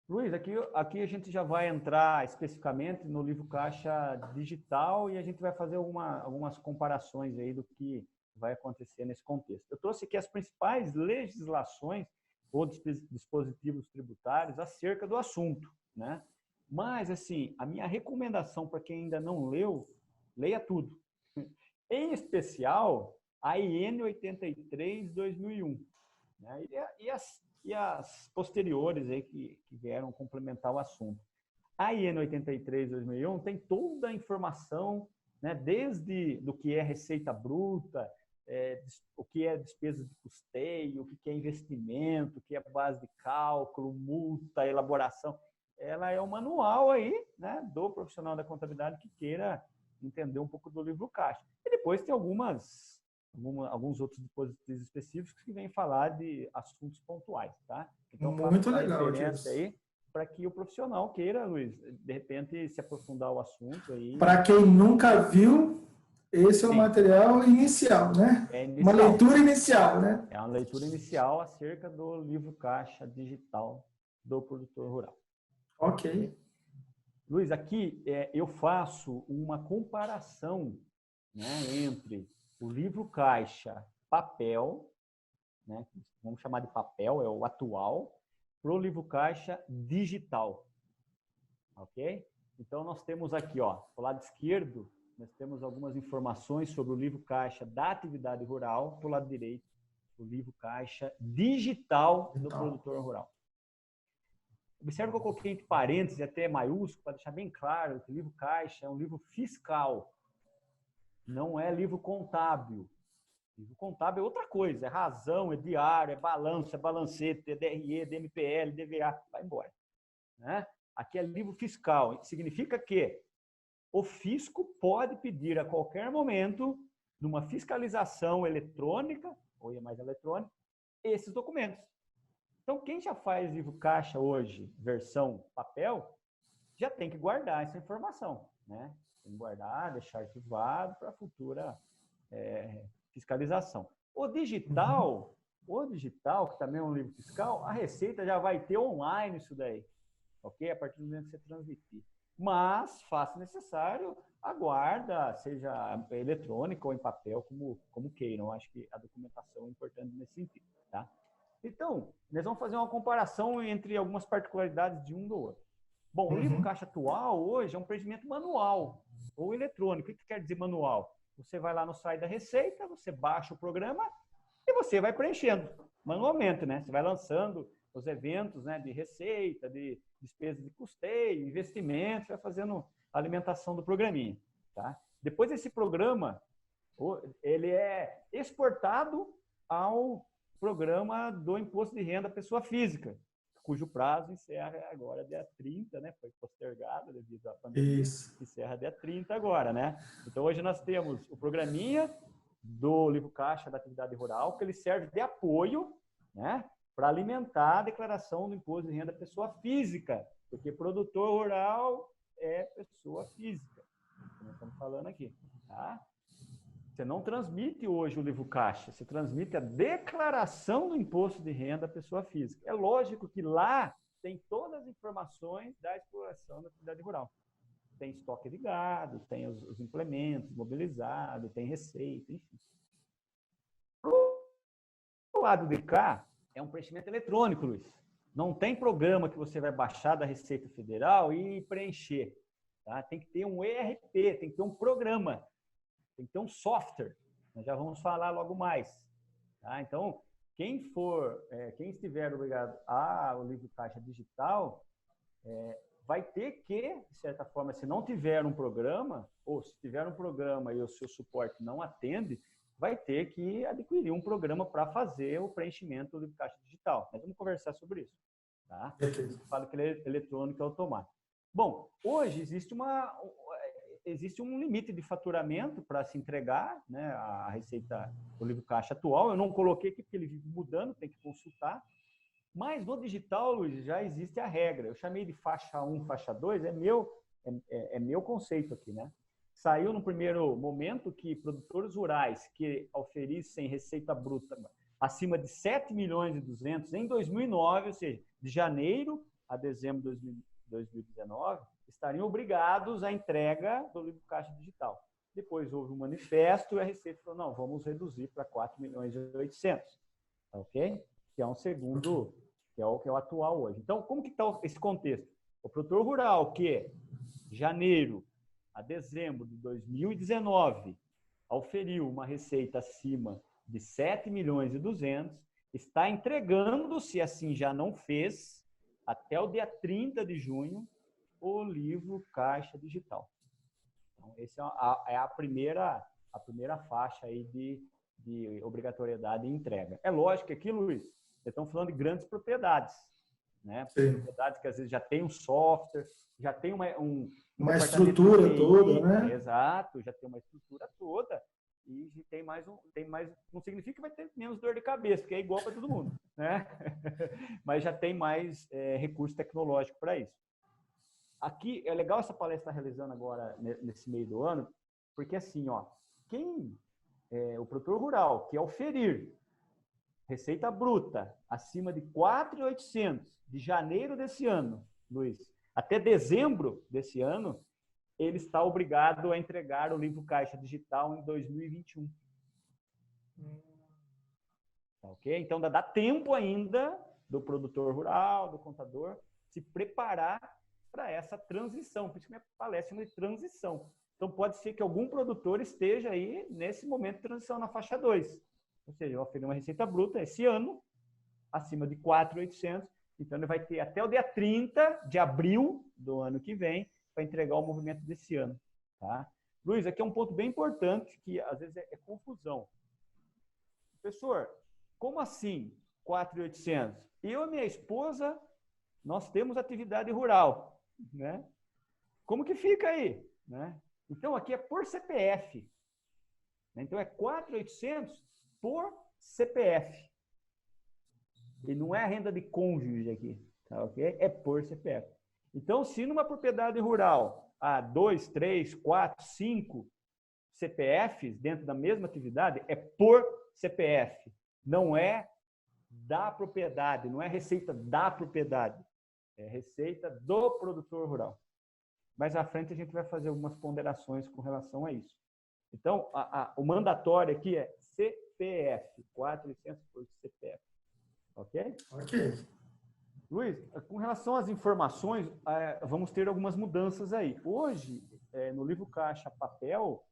Luiz, aqui a gente já vai entrar especificamente no livro caixa digital e a gente vai fazer algumas comparações aí do que vai acontecer nesse contexto. Eu trouxe aqui as principais legislações ou dispositivos tributários acerca do assunto, né? Mas, assim, a minha recomendação para quem ainda não leu, leia tudo. Em especial, a IN 83/2001, né? E as posteriores aí que vieram complementar o assunto. A IN 83/2001 tem toda a informação, né, desde do que é receita bruta, o que é despesa de custeio, o que é investimento, o que é base de cálculo, multa, elaboração. Ela é um manual aí, né, do profissional da contabilidade que queira entender um pouco do livro caixa. E depois tem alguns outros dispositivos específicos que vêm falar de assuntos pontuais, tá? Então, muito faço legal, referência aí para que o profissional queira, Luiz, de repente, se aprofundar o assunto aí. Para quem nunca viu, esse é o material inicial, né? Uma leitura inicial, né? É uma leitura inicial acerca do livro caixa digital do produtor rural. Ok. Luiz, aqui eu faço uma comparação, né, entre o livro caixa papel, né, vamos chamar de papel, é o atual, para o livro caixa digital. Ok? Então, nós temos aqui, ó, do lado esquerdo, nós temos algumas informações sobre o livro caixa da atividade rural, do lado direito, o livro caixa digital do produtor rural. Observe que eu coloquei entre parênteses, até maiúsculo, para deixar bem claro que o livro caixa é um livro fiscal, não é livro contábil. Livro contábil é outra coisa, é razão, é diário, é balanço, é balancete, é DRE, DMPL, DVA, vai embora. Né? Aqui é livro fiscal, significa que o fisco pode pedir a qualquer momento, numa fiscalização eletrônica, ou mais eletrônica, esses documentos. Então, quem já faz livro caixa hoje, versão papel, já tem que guardar essa informação, né? Tem que guardar, deixar arquivado para futura fiscalização. O digital, que também é um livro fiscal, a Receita já vai ter online isso daí, ok? A partir do momento que você transmitir. mas, faça necessário, aguarda, seja eletrônica ou em papel, como queiram. Acho que a documentação é importante nesse sentido, tá? Então, nós vamos fazer uma comparação entre algumas particularidades de um do outro. Bom, o livro caixa atual hoje é um preenchimento manual ou eletrônico. O que quer dizer manual? Você vai lá no site da Receita, você baixa o programa e você vai preenchendo manualmente, né? Você vai lançando os eventos, né, de receita, de despesa de custeio, investimentos, vai fazendo a alimentação do programinha, tá? Depois esse programa, ele é exportado ao programa do Imposto de Renda à Pessoa Física, cujo prazo encerra agora dia 30, né? Foi postergado devido à pandemia. Isso. Encerra dia 30 agora, né? Então hoje nós temos o programinha do livro caixa da atividade rural, que ele serve de apoio, né, para alimentar a declaração do imposto de renda da pessoa física, porque produtor rural é pessoa física, que nós estamos falando aqui, tá? Você não transmite hoje o livro caixa, você transmite a declaração do imposto de renda da pessoa física. É lógico que lá tem todas as informações da exploração da atividade rural. Tem estoque de gado, tem os implementos mobilizados, tem receita, enfim. O lado de cá é um preenchimento eletrônico, Luiz. Não tem programa que você vai baixar da Receita Federal e preencher. Tá? Tem que ter um ERP, tem que ter um programa, tem que ter um software. Nós já vamos falar logo mais. Tá? Então, quem estiver obrigado ao livro caixa digital, vai ter que, de certa forma, se não tiver um programa, ou se tiver um programa e o seu suporte não atende, vai ter que adquirir um programa para fazer o preenchimento do livro caixa digital. Nós vamos conversar sobre isso. Tá? Eu falo que ele é eletrônico e automático. Bom, hoje existe um limite de faturamento para se entregar, né, a receita do livro caixa atual. Eu não coloquei aqui porque ele vive mudando, tem que consultar. Mas no digital, Luiz, já existe a regra. Eu chamei de faixa 1, faixa 2, é meu conceito aqui, né? Saiu no primeiro momento que produtores rurais que oferecem receita bruta acima de 7 milhões e 200 em 2009, ou seja, de janeiro a dezembro de 2019, estariam obrigados à entrega do livro caixa digital. Depois houve um manifesto e a Receita falou, não, vamos reduzir para 4 milhões e 800, ok? Que é um segundo, que é o atual hoje. Então, como que está esse contexto? O produtor rural que, de janeiro a dezembro de 2019, auferiu uma receita acima de 7 milhões e 200, está entregando, se assim já não fez, até o dia 30 de junho, o livro caixa digital. Então, essa é a primeira faixa aí de obrigatoriedade e entrega. É lógico que aqui, Luiz, estamos falando de grandes propriedades, né? Propriedades que às vezes já tem um software, já tem uma estrutura toda, né? Exato, já tem uma estrutura toda e tem mais, não significa que vai ter menos dor de cabeça, que é igual para todo mundo, né? Mas já tem mais recurso tecnológico para isso. Aqui é legal essa palestra realizando agora nesse meio do ano, porque assim, ó, o produtor rural que oferir receita bruta acima de 4.800 de janeiro desse ano, Luiz, até dezembro desse ano, ele está obrigado a entregar o livro caixa digital em 2021. Ok? Então, dá tempo ainda do produtor rural, do contador, se preparar para essa transição. Por isso que minha palestra é de transição. Então, pode ser que algum produtor esteja aí nesse momento de transição na faixa 2. Ou seja, eu ofereci uma receita bruta esse ano, acima de 4.800. Então, ele vai ter até o dia 30 de abril do ano que vem para entregar o movimento desse ano. Tá? Luiz, aqui é um ponto bem importante que às vezes é confusão. Professor, como assim 4.800? Eu e minha esposa, nós temos atividade rural, né? Como que fica aí? Né? Então, aqui é por CPF. Então, é 4.800 por CPF. E não é a renda de cônjuge aqui, tá, ok? É por CPF. Então, se numa propriedade rural há 2, 3, 4, 5 CPFs dentro da mesma atividade, é por CPF. Não é da propriedade, não é receita da propriedade. É receita do produtor rural. mais à frente a gente vai fazer algumas ponderações com relação a isso. Então, o mandatório aqui é CPF, 4 licenças por CPF. Ok? Ok. Luiz, com relação às informações, vamos ter algumas mudanças aí. Hoje, no livro caixa papel,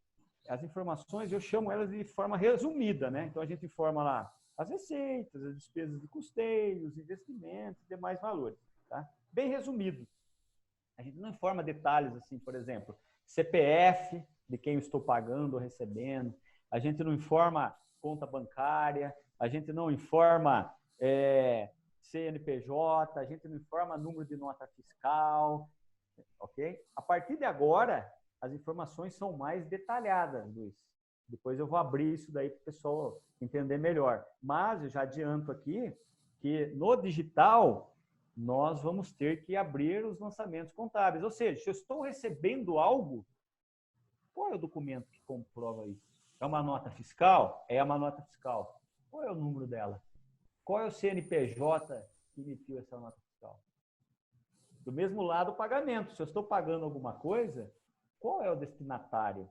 as informações, eu chamo elas de forma resumida, né? Então, a gente informa lá as receitas, as despesas de custeio, os investimentos, demais valores, tá? Bem resumido. A gente não informa detalhes assim, por exemplo, CPF de quem eu estou pagando ou recebendo, a gente não informa conta bancária, a gente não informa CNPJ, a gente não informa número de nota fiscal, ok? A partir de agora, as informações são mais detalhadas, Luiz. Depois eu vou abrir isso daí para o pessoal entender melhor. Mas eu já adianto aqui que no digital nós vamos ter que abrir os lançamentos contábeis. Ou seja, se eu estou recebendo algo, qual é o documento que comprova isso? É uma nota fiscal? É uma nota fiscal. Qual é o número dela? Qual é o CNPJ que emitiu essa nota fiscal? Do mesmo lado, o pagamento. Se eu estou pagando alguma coisa, qual é o destinatário?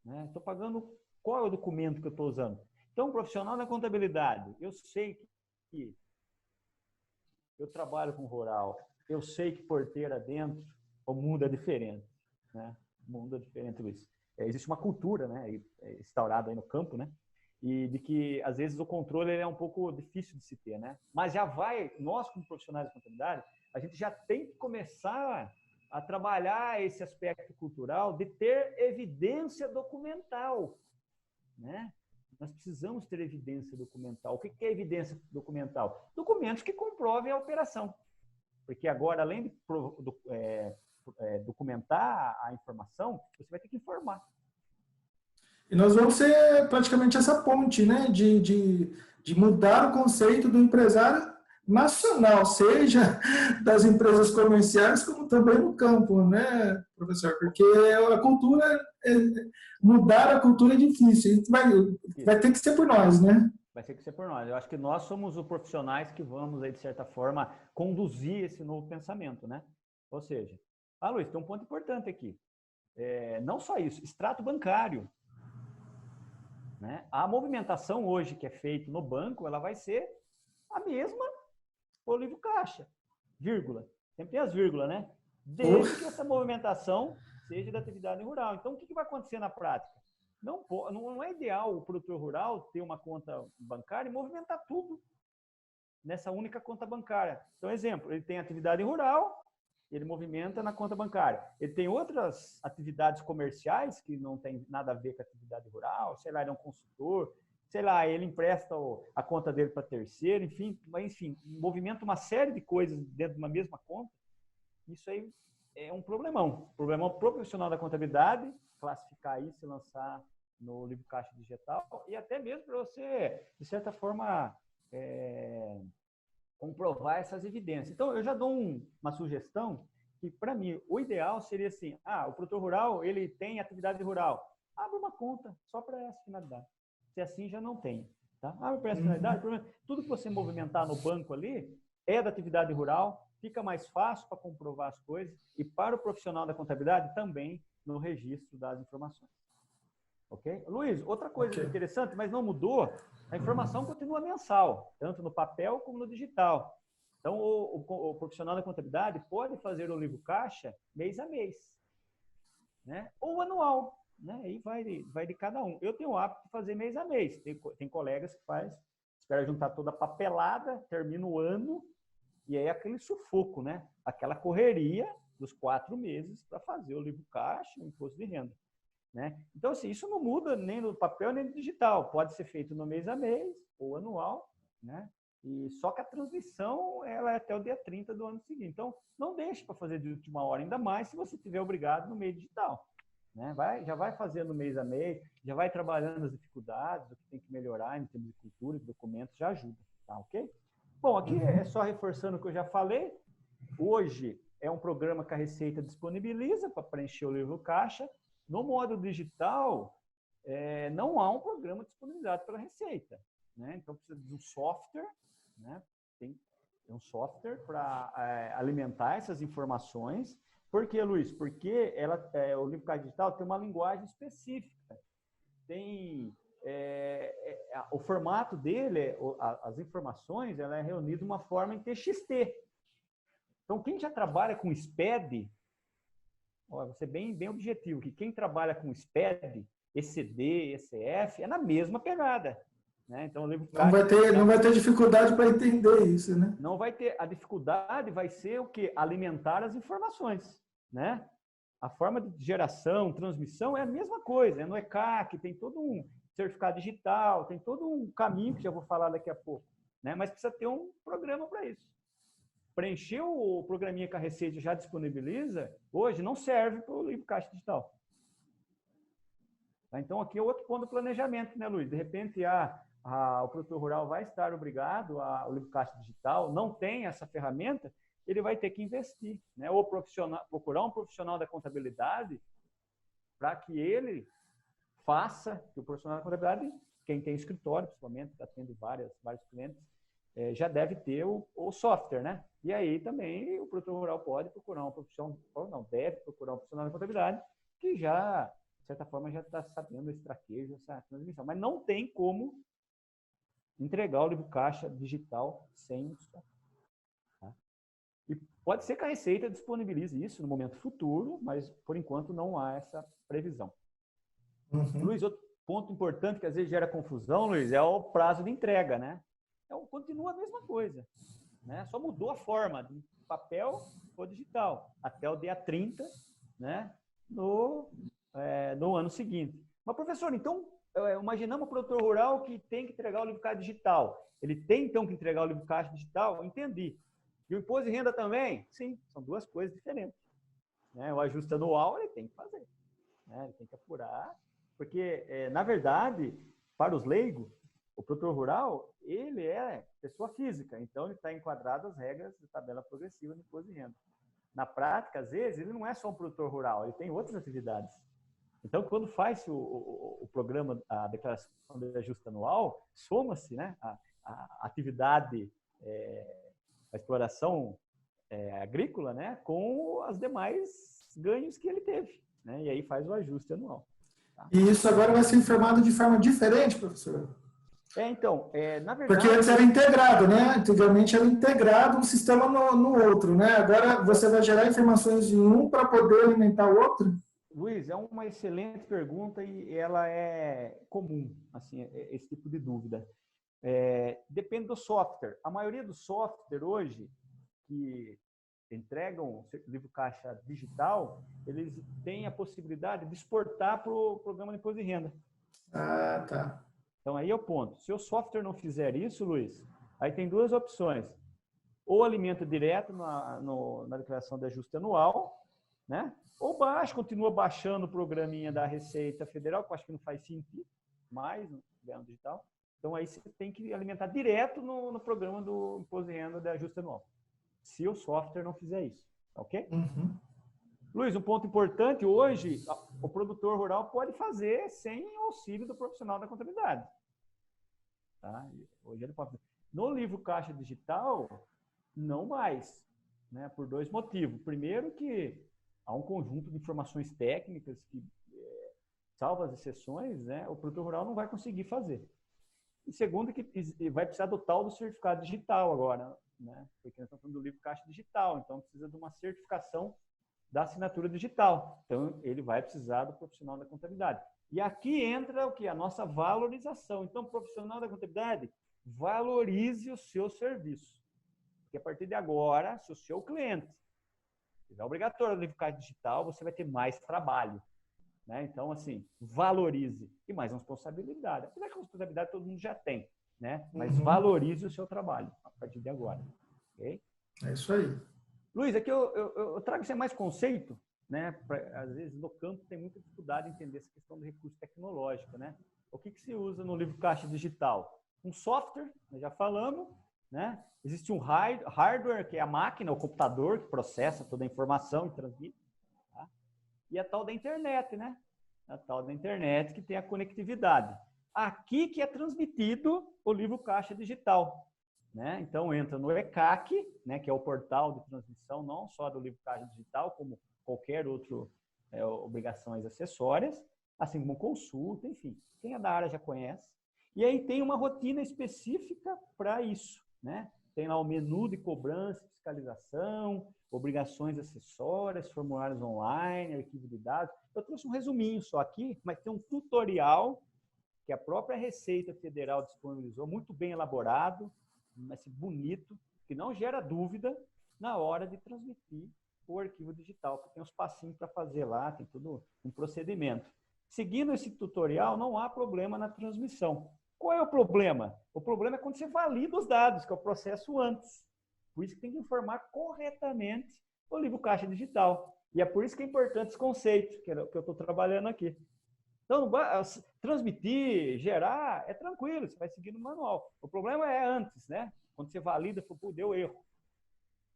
Né? Estou pagando, qual é o documento que eu estou usando? Então, profissional da contabilidade, eu sei que eu trabalho com rural, eu sei que porteira dentro, o mundo é diferente. Né? O mundo é diferente, Luiz. Existe uma cultura, né, instaurada aí no campo, né? E de que, às vezes, o controle é um pouco difícil de se ter, né? Mas já nós, como profissionais de contabilidade, a gente já tem que começar a trabalhar esse aspecto cultural de ter evidência documental, né? Nós precisamos ter evidência documental. O que é evidência documental? Documentos que comprovem a operação. Porque agora, além de documentar a informação, você vai ter que informar. E nós vamos ser praticamente essa ponte, né, de mudar o conceito do empresário nacional, seja das empresas comerciais, como também no campo, né, professor? Porque a cultura, mudar a cultura é difícil. Vai ter que ser por nós, né? Vai ter que ser por nós. Eu acho que nós somos os profissionais que vamos, aí, de certa forma, conduzir esse novo pensamento, né? Ou seja, Luiz, tem um ponto importante aqui. Não só isso, extrato bancário. Né? A movimentação hoje que é feita no banco, ela vai ser a mesma o livro caixa, vírgula. Sempre tem as vírgulas, né? Desde que essa movimentação seja da atividade rural. Então, o que vai acontecer na prática? Não é ideal o produtor rural ter uma conta bancária e movimentar tudo nessa única conta bancária. Então, exemplo, ele tem atividade rural, ele movimenta na conta bancária. Ele tem outras atividades comerciais que não tem nada a ver com a atividade rural, sei lá, ele é um consultor, sei lá, ele empresta a conta dele para terceiro, enfim, movimenta uma série de coisas dentro de uma mesma conta. Isso aí é um problemão profissional da contabilidade, classificar isso e lançar no livro caixa digital, e até mesmo para você, de certa forma, comprovar essas evidências. Então, eu já dou uma sugestão que, para mim, o ideal seria assim, o produtor rural, ele tem atividade rural, abre uma conta só para essa finalidade. Se assim, já não tem. Tá? Abre para essa finalidade, tudo que você movimentar no banco ali é da atividade rural, fica mais fácil para comprovar as coisas e para o profissional da contabilidade também no registro das informações. Ok? Luiz, outra coisa interessante, mas não mudou, a informação continua mensal, tanto no papel como no digital. Então, o profissional da contabilidade pode fazer o livro caixa mês a mês, né? Ou anual, né? Aí vai de cada um. Eu tenho o hábito de fazer mês a mês. Tem colegas que espera juntar toda a papelada, termina o ano, e aí aquele sufoco, né? Aquela correria dos 4 meses para fazer o livro caixa, o imposto de renda. Né? Então, assim, isso não muda nem no papel nem no digital. Pode ser feito no mês a mês ou anual, né? E só que a transmissão ela é até o dia 30 do ano seguinte. Então, não deixe para fazer de última hora, ainda mais se você estiver obrigado no meio digital. Né? Já vai fazendo mês a mês, já vai trabalhando as dificuldades, o que tem que melhorar em termos de cultura, de documentos, já ajuda. Tá, ok? Bom, aqui é só reforçando o que eu já falei. Hoje é um programa que a Receita disponibiliza para preencher o livro caixa. No modo digital, não há um programa disponibilizado pela Receita. Né? Então, precisa de um software, né? Tem um software para alimentar essas informações, Por que, Luiz? Porque o livro caixa digital tem uma linguagem específica. Tem o formato dele, as informações, ela é reunida de uma forma em TXT. Então, quem já trabalha com SPED, vou ser bem objetivo, que quem trabalha com SPED, ECD, ECF, é na mesma pegada. Né? Então, o livro não vai ter dificuldade para entender isso, né? Não vai ter. A dificuldade vai ser o quê? Alimentar as informações. Né? A forma de geração, transmissão é a mesma coisa. É no ECAC, tem todo um certificado digital, tem todo um caminho que já vou falar daqui a pouco. Né? Mas precisa ter um programa para isso. Preencher o programinha que a Receita já disponibiliza, hoje não serve para o livro caixa digital. Tá? Então, aqui é outro ponto do planejamento, né, Luiz? De repente, o produtor rural vai estar obrigado ao livro caixa digital, não tem essa ferramenta, ele vai ter que investir, né? Ou procurar um profissional da contabilidade para que ele faça, que o profissional da contabilidade, quem tem escritório, principalmente, atende vários clientes, já deve ter o software, né? E aí também o produtor rural pode procurar um profissional, ou não, deve procurar um profissional da contabilidade que já, de certa forma, já está sabendo esse traquejo, essa transmissão. Mas não tem como entregar o livro caixa digital sem software. Tá? E pode ser que a Receita disponibilize isso no momento futuro, mas por enquanto não há essa previsão. Uhum. Luiz, outro ponto importante que às vezes gera confusão, Luiz, é o prazo de entrega, né? Então, continua a mesma coisa, né? Só mudou a forma, de papel ou digital, até o dia 30, né? No ano seguinte. Mas, professor, então, imaginamos o produtor rural que tem que entregar o livro caixa digital. Ele tem, então, que entregar o livro caixa digital? Entendi. E o imposto de renda também? Sim, são duas coisas diferentes. Né? O ajuste anual ele tem que fazer. Né? Ele tem que apurar, porque, na verdade, para os leigos, o produtor rural, ele é pessoa física, então ele está enquadrado às regras da tabela progressiva do imposto de renda. Na prática, às vezes, ele não é só um produtor rural, ele tem outras atividades. Então, quando faz o programa, a declaração de ajuste anual, soma-se, né, a atividade, a exploração agrícola, né, com as demais ganhos que ele teve. Né, e aí faz o ajuste anual. Tá? E isso agora vai ser informado de forma diferente, professor? Então, na verdade... Porque antes era integrado, né? Antigamente era integrado um sistema no outro, né? Agora você vai gerar informações de um para poder alimentar o outro? Luiz, é uma excelente pergunta e ela é comum, assim, esse tipo de dúvida. Depende do software. A maioria dos software hoje que entregam livro caixa digital, eles têm a possibilidade de exportar para o programa de imposto de renda. Ah, tá. Então, aí é o ponto. Se o software não fizer isso, Luiz, aí tem duas opções. Ou alimenta direto na declaração de ajuste anual, né? Ou continua baixando o programinha da Receita Federal, que eu acho que não faz sentido mais no governo digital. Então, aí você tem que alimentar direto no programa do imposto de renda de ajuste anual. Se o software não fizer isso, ok? Uhum. Luiz, um ponto importante, hoje o produtor rural pode fazer sem o auxílio do profissional da contabilidade. Tá? Hoje ele pode fazer. No livro caixa digital, não mais, né? Por dois motivos. Primeiro que há um conjunto de informações técnicas que, salvo as exceções, né, o produtor rural não vai conseguir fazer. E segundo que vai precisar do tal do certificado digital agora, né? Porque nós estamos falando do livro caixa digital, então precisa de uma certificação da assinatura digital. Então, ele vai precisar do profissional da contabilidade. E aqui entra o que? A nossa valorização. Então, o profissional da contabilidade, valorize o seu serviço. Porque a partir de agora, se o seu cliente tiver obrigatório no livro caixa digital, você vai ter mais trabalho. Né? Então, assim, valorize. E mais responsabilidade. Apesar que a responsabilidade todo mundo já tem, né? Mas valorize o seu trabalho a partir de agora. Okay? É isso aí. Luiz, aqui eu trago isso mais conceito, né? Às vezes no campo tem muita dificuldade em entender essa questão do recurso tecnológico, né? O que se usa no livro caixa digital? Um software, nós já falamos, né? Existe um hardware, que é a máquina, o computador, que processa toda a informação e transmite. Tá? E a tal da internet, né? A tal da internet que tem a conectividade. Aqui que é transmitido o livro caixa digital. né? Então, entra no ECAC, né, que é o portal de transmissão, não só do livro Caixa Digital, como qualquer outro obrigações acessórias, assim como consulta, enfim. Quem é da área já conhece. E aí tem uma rotina específica para isso, né? Tem lá o menu de cobrança, fiscalização, obrigações acessórias, formulários online, arquivo de dados. Eu trouxe um resuminho só aqui, mas tem um tutorial que a própria Receita Federal disponibilizou, muito bem elaborado, mas bonito, que não gera dúvida na hora de transmitir o arquivo digital, porque tem uns passinhos para fazer lá, tem tudo um procedimento. Seguindo esse tutorial, não há problema na transmissão. Qual é o problema? O problema é quando você valida os dados, que é o processo antes. Por isso que tem que informar corretamente o livro Caixa Digital. E é por isso que é importante esse conceito que eu estou trabalhando aqui. Então, transmitir, gerar, é tranquilo, você vai seguir no manual. O problema é antes, né? Quando você valida, pô, deu erro.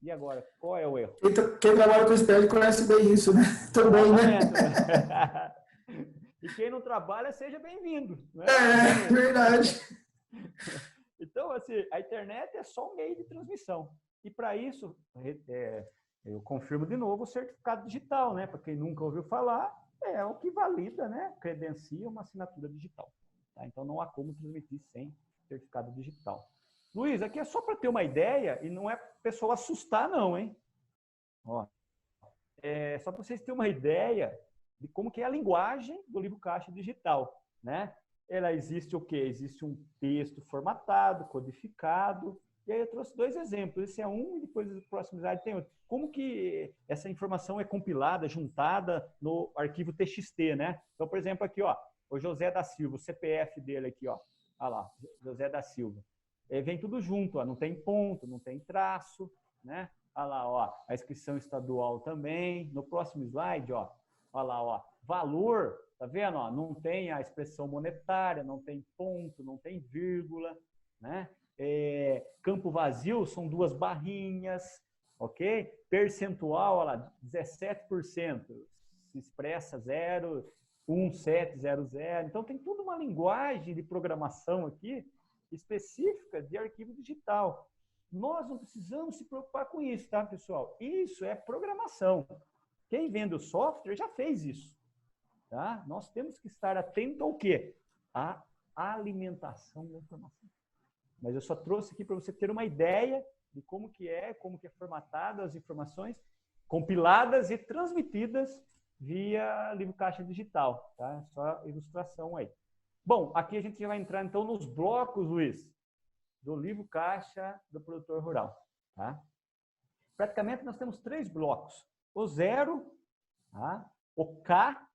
E agora, qual é o erro? Quem trabalha com SPED conhece bem isso, né? Também, né? E quem não trabalha, seja bem-vindo. Né? É, verdade. Então, assim, a internet é só um meio de transmissão. E para isso, eu confirmo de novo o certificado digital, né? Para quem nunca ouviu falar, é o que valida, né? Credencia uma assinatura digital. Tá? Então, não há como transmitir sem certificado digital. Luiz, aqui é só para ter uma ideia e não é para a pessoa assustar, não, hein? Ó, é só para vocês terem uma ideia de como que é a linguagem do livro Caixa Digital, né? Ela existe o quê? Existe um texto formatado, codificado, e aí eu trouxe 2 exemplos. Esse é um e depois no próximo slide tem outro. Como que essa informação é compilada, juntada no arquivo TXT, né? Então, por exemplo, aqui, ó, o José da Silva, o CPF dele aqui, ó. Olha lá, José da Silva. Vem tudo junto, ó, não tem ponto, não tem traço, né? Olha lá, ó, a inscrição estadual também. No próximo slide, ó, olha lá, ó, valor, tá vendo? Ó, não tem a expressão monetária, não tem ponto, não tem vírgula, né? Campo vazio são 2 barrinhas, ok? Percentual, olha lá, 17%, se expressa 0,1700. Então tem toda uma linguagem de programação aqui específica de arquivo digital. Nós não precisamos se preocupar com isso, tá, pessoal? Isso é programação. Quem vende o software já fez isso. Tá? Nós temos que estar atento ao quê? À alimentação da informação. Mas eu só trouxe aqui para você ter uma ideia de como que é formatada as informações compiladas e transmitidas via livro Caixa Digital. Tá? Só ilustração aí. Bom, aqui a gente já vai entrar então nos blocos, Luiz, do livro Caixa do Produtor Rural. Tá? Praticamente nós temos 3 blocos. O 0, tá? O K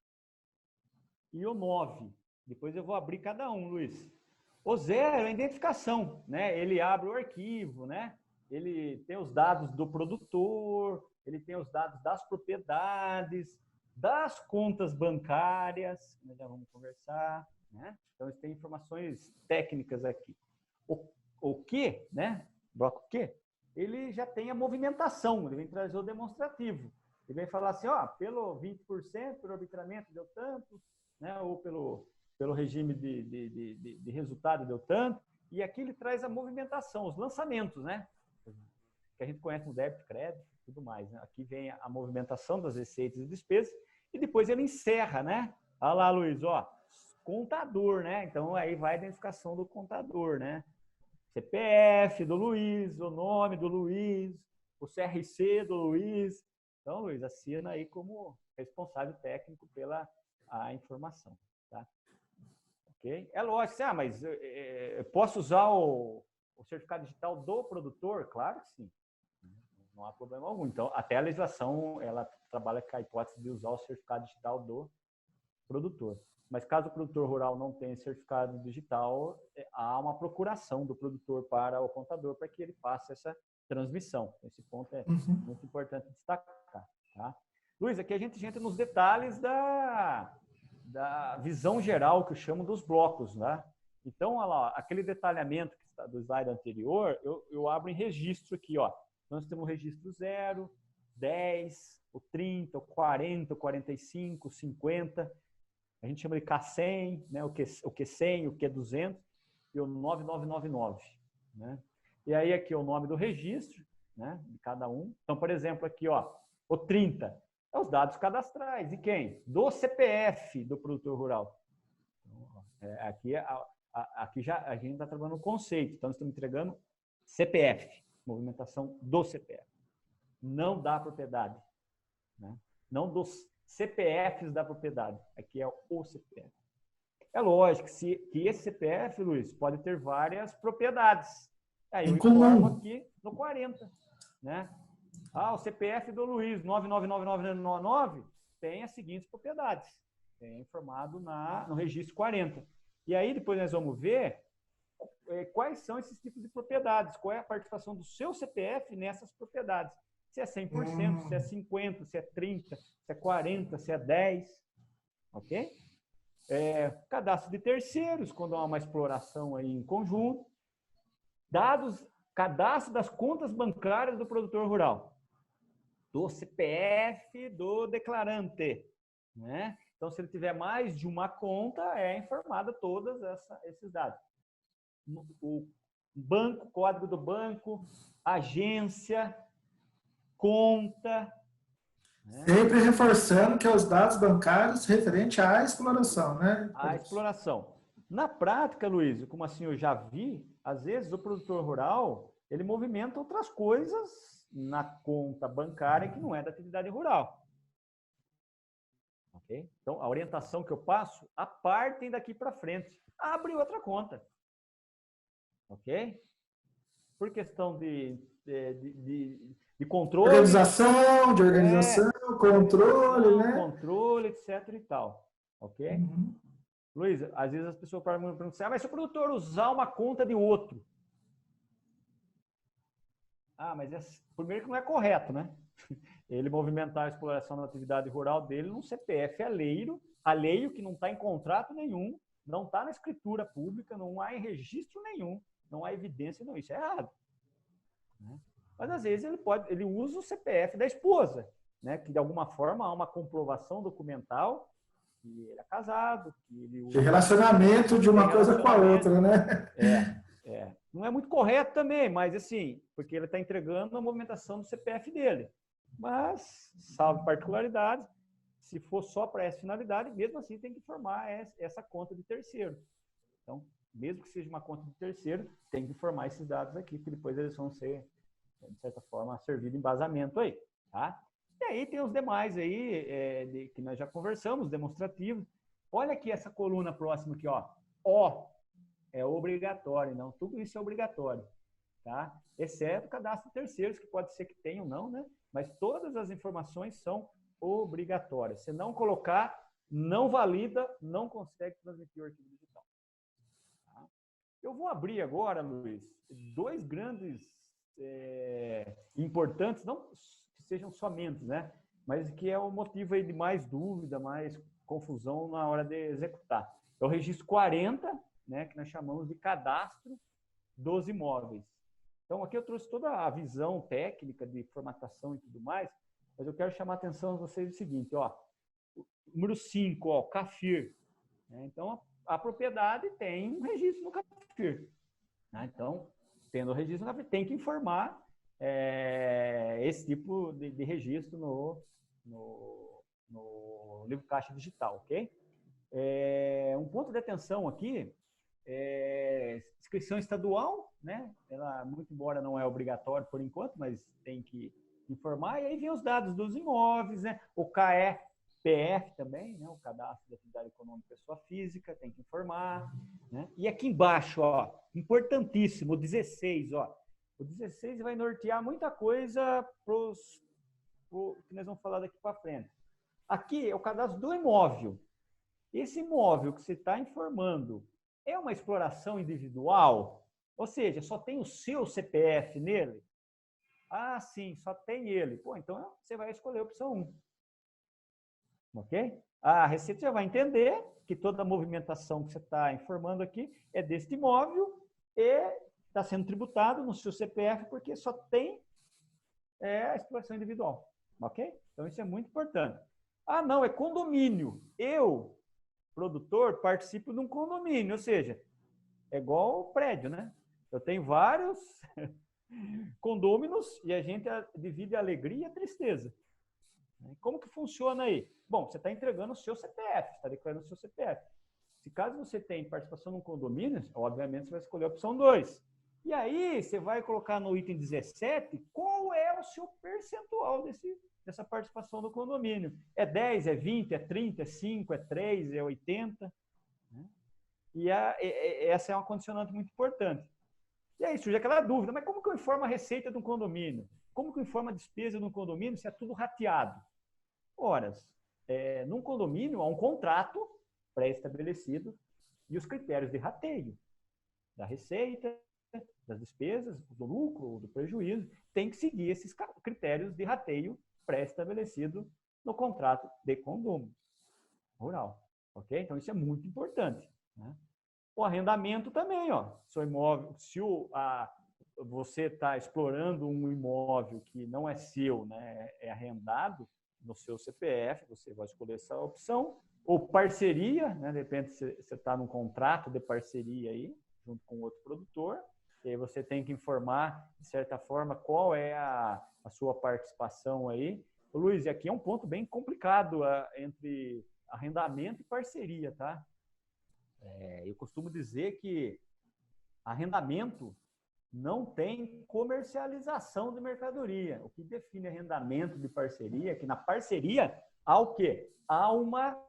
e o 9. Depois eu vou abrir cada um, Luiz. O 0 é a identificação, né? Ele abre o arquivo, né? Ele tem os dados do produtor, ele tem os dados das propriedades, das contas bancárias, nós já vamos conversar, né? Então, eles têm informações técnicas aqui. O Q, né? Bloco Q, ele já tem a movimentação, ele vem trazer o demonstrativo. Ele vem falar assim, ó, pelo 20%, pelo arbitramento deu tanto, né? Ou pelo regime de resultado deu tanto. E aqui ele traz a movimentação, os lançamentos, né? Que a gente conhece no débito, crédito e tudo mais. Né? Aqui vem a movimentação das receitas e despesas e depois ele encerra, né? Olha lá, Luiz, ó, contador, né? Então aí vai a identificação do contador, né? CPF do Luiz, o nome do Luiz, o CRC do Luiz. Então, Luiz, assina aí como responsável técnico pela a informação, tá? Ok? É lógico, mas posso usar o certificado digital do produtor? Claro que sim. Não há problema algum. Então, até a legislação, ela trabalha com a hipótese de usar o certificado digital do produtor. Mas caso o produtor rural não tenha certificado digital, há uma procuração do produtor para o contador para que ele faça essa transmissão. Esse ponto é muito importante destacar. Tá? Luiz, aqui a gente entra nos detalhes da visão geral que eu chamo dos blocos. Né? Então, olha lá, aquele detalhamento que está do slide anterior, eu abro em registro aqui. Ó. Nós temos o registro 0, 10, o 30, o 40, o 45, o 50. A gente chama de K100, né? o Q100, o Q200 e o 9999. Né? E aí aqui é o nome do registro, né, de cada um. Então, por exemplo, aqui, ó, o 30 é os dados cadastrais. De quem? Do CPF do produtor rural. Aqui já a gente está trabalhando o conceito. Então, nós estamos entregando CPF, movimentação do CPF. Não da propriedade. Né? Não dos CPFs da propriedade. Aqui é o CPF. É lógico que esse CPF, Luiz, pode ter várias propriedades. Aí eu informo aqui no 40. Né? O CPF do Luiz, 9999999, tem as seguintes propriedades. É informado no registro 40. E aí depois nós vamos ver quais são esses tipos de propriedades, qual é a participação do seu CPF nessas propriedades. Se é 100%, se é 50%, se é 30%, se é 40%, se é 10%. Ok? Cadastro de terceiros, quando há uma exploração aí em conjunto. Cadastro das contas bancárias do produtor rural. Do CPF do declarante. Né? Então, se ele tiver mais de uma conta, é informada todos esses dados. O banco, código do banco, agência, conta. Né? Sempre reforçando que é os dados bancários referente à exploração, né? A exploração. Na prática, Luiz, como assim eu já vi, às vezes o produtor rural, ele movimenta outras coisas na conta bancária que não é da atividade rural. Okay? Então, a orientação que eu passo, apartem daqui para frente. Abre outra conta. Ok? Por questão de controle. De organização, controle, né? Controle, etc. e tal. Ok? Uhum. Luiz, às vezes as pessoas perguntam assim, mas se o produtor usar uma conta de outro? Mas primeiro que não é correto, né? Ele movimentar a exploração da atividade rural dele num CPF alheio que não está em contrato nenhum, não está na escritura pública, não há em registro nenhum, não há evidência, não. Isso é errado. Né? Mas às vezes ele usa o CPF da esposa, né? Que de alguma forma há uma comprovação documental que ele é casado, que ele usa... De relacionamento de uma coisa com a outra, né? Não é muito correto também, mas assim, porque ele está entregando a movimentação do CPF dele. Mas, salvo particularidades, se for só para essa finalidade, mesmo assim tem que informar essa conta de terceiro. Então, mesmo que seja uma conta de terceiro, tem que informar esses dados aqui, que depois eles vão ser, de certa forma, servido de embasamento aí, tá? E aí tem os demais aí, que nós já conversamos, demonstrativos. Olha aqui essa coluna próxima aqui, ó. O é obrigatório, não, tudo isso é obrigatório, tá? Exceto o cadastro de terceiros, que pode ser que tenha ou não, né? Mas todas as informações são obrigatórias. Se não colocar, não valida, não consegue transmitir o arquivo digital. Tá? Eu vou abrir agora, Luiz, dois grandes importantes, não que sejam somente, né? Mas que é o motivo aí de mais dúvida, mais confusão na hora de executar. É o registro 40, né, que nós chamamos de cadastro dos imóveis. Então, aqui eu trouxe toda a visão técnica de formatação e tudo mais, mas eu quero chamar a atenção de vocês do seguinte, ó, número 5, ó, CAFIR. Né? Então, a propriedade tem um registro no CAFIR. Né? Então, tendo o registro no CAFIR, tem que informar esse tipo de registro no livro caixa digital, ok? Um ponto de atenção aqui, inscrição estadual, né? Ela, muito embora não é obrigatório por enquanto, mas tem que informar. E aí vem os dados dos imóveis, né? O CAEPF também, né? O Cadastro de Atividade Econômica da Pessoa Física, tem que informar. Né? E aqui embaixo, ó, importantíssimo, o 16, ó. O 16 vai nortear muita coisa que nós vamos falar daqui para frente. Aqui é o cadastro do imóvel. Esse imóvel que você está informando é uma exploração individual? Ou seja, só tem o seu CPF nele? Ah, sim, só tem ele. Pô, então você vai escolher a opção 1. Ok? A Receita já vai entender que toda a movimentação que você está informando aqui é deste imóvel e está sendo tributado no seu CPF porque só tem a exploração individual. Ok? Então isso é muito importante. Ah, não, é condomínio. Eu, produtor, participo de um condomínio, ou seja, é igual prédio, né? Eu tenho vários condôminos e a gente divide a alegria e a tristeza. Como que funciona aí? Bom, você está entregando o seu CPF, está declarando o seu CPF. Se caso você tem participação num condomínio, obviamente você vai escolher a opção 2. E aí você vai colocar no item 17 qual é o seu percentual dessa participação do condomínio. É 10, é 20, é 30, é 5, é 3, é 80. Né? E essa é uma condicionante muito importante. E aí surge aquela dúvida, mas como que eu informo a receita de um condomínio? Como que eu informo a despesa de um condomínio se é tudo rateado? Ora, num condomínio há um contrato pré-estabelecido e os critérios de rateio da receita, das despesas, do lucro, do prejuízo, tem que seguir esses critérios de rateio pré-estabelecido no contrato de condomínio rural. Ok? Então, isso é muito importante. Né? O arrendamento também, ó. Seu imóvel, se você está explorando um imóvel que não é seu, né, é arrendado no seu CPF, você vai escolher essa opção. Ou parceria, né, de repente você está num contrato de parceria aí, junto com outro produtor, e aí você tem que informar, de certa forma, qual é a sua participação aí. Luiz, aqui é um ponto bem complicado entre arrendamento e parceria, tá? Eu costumo dizer que arrendamento não tem comercialização de mercadoria. O que define arrendamento de parceria é que na parceria há o quê? Há uma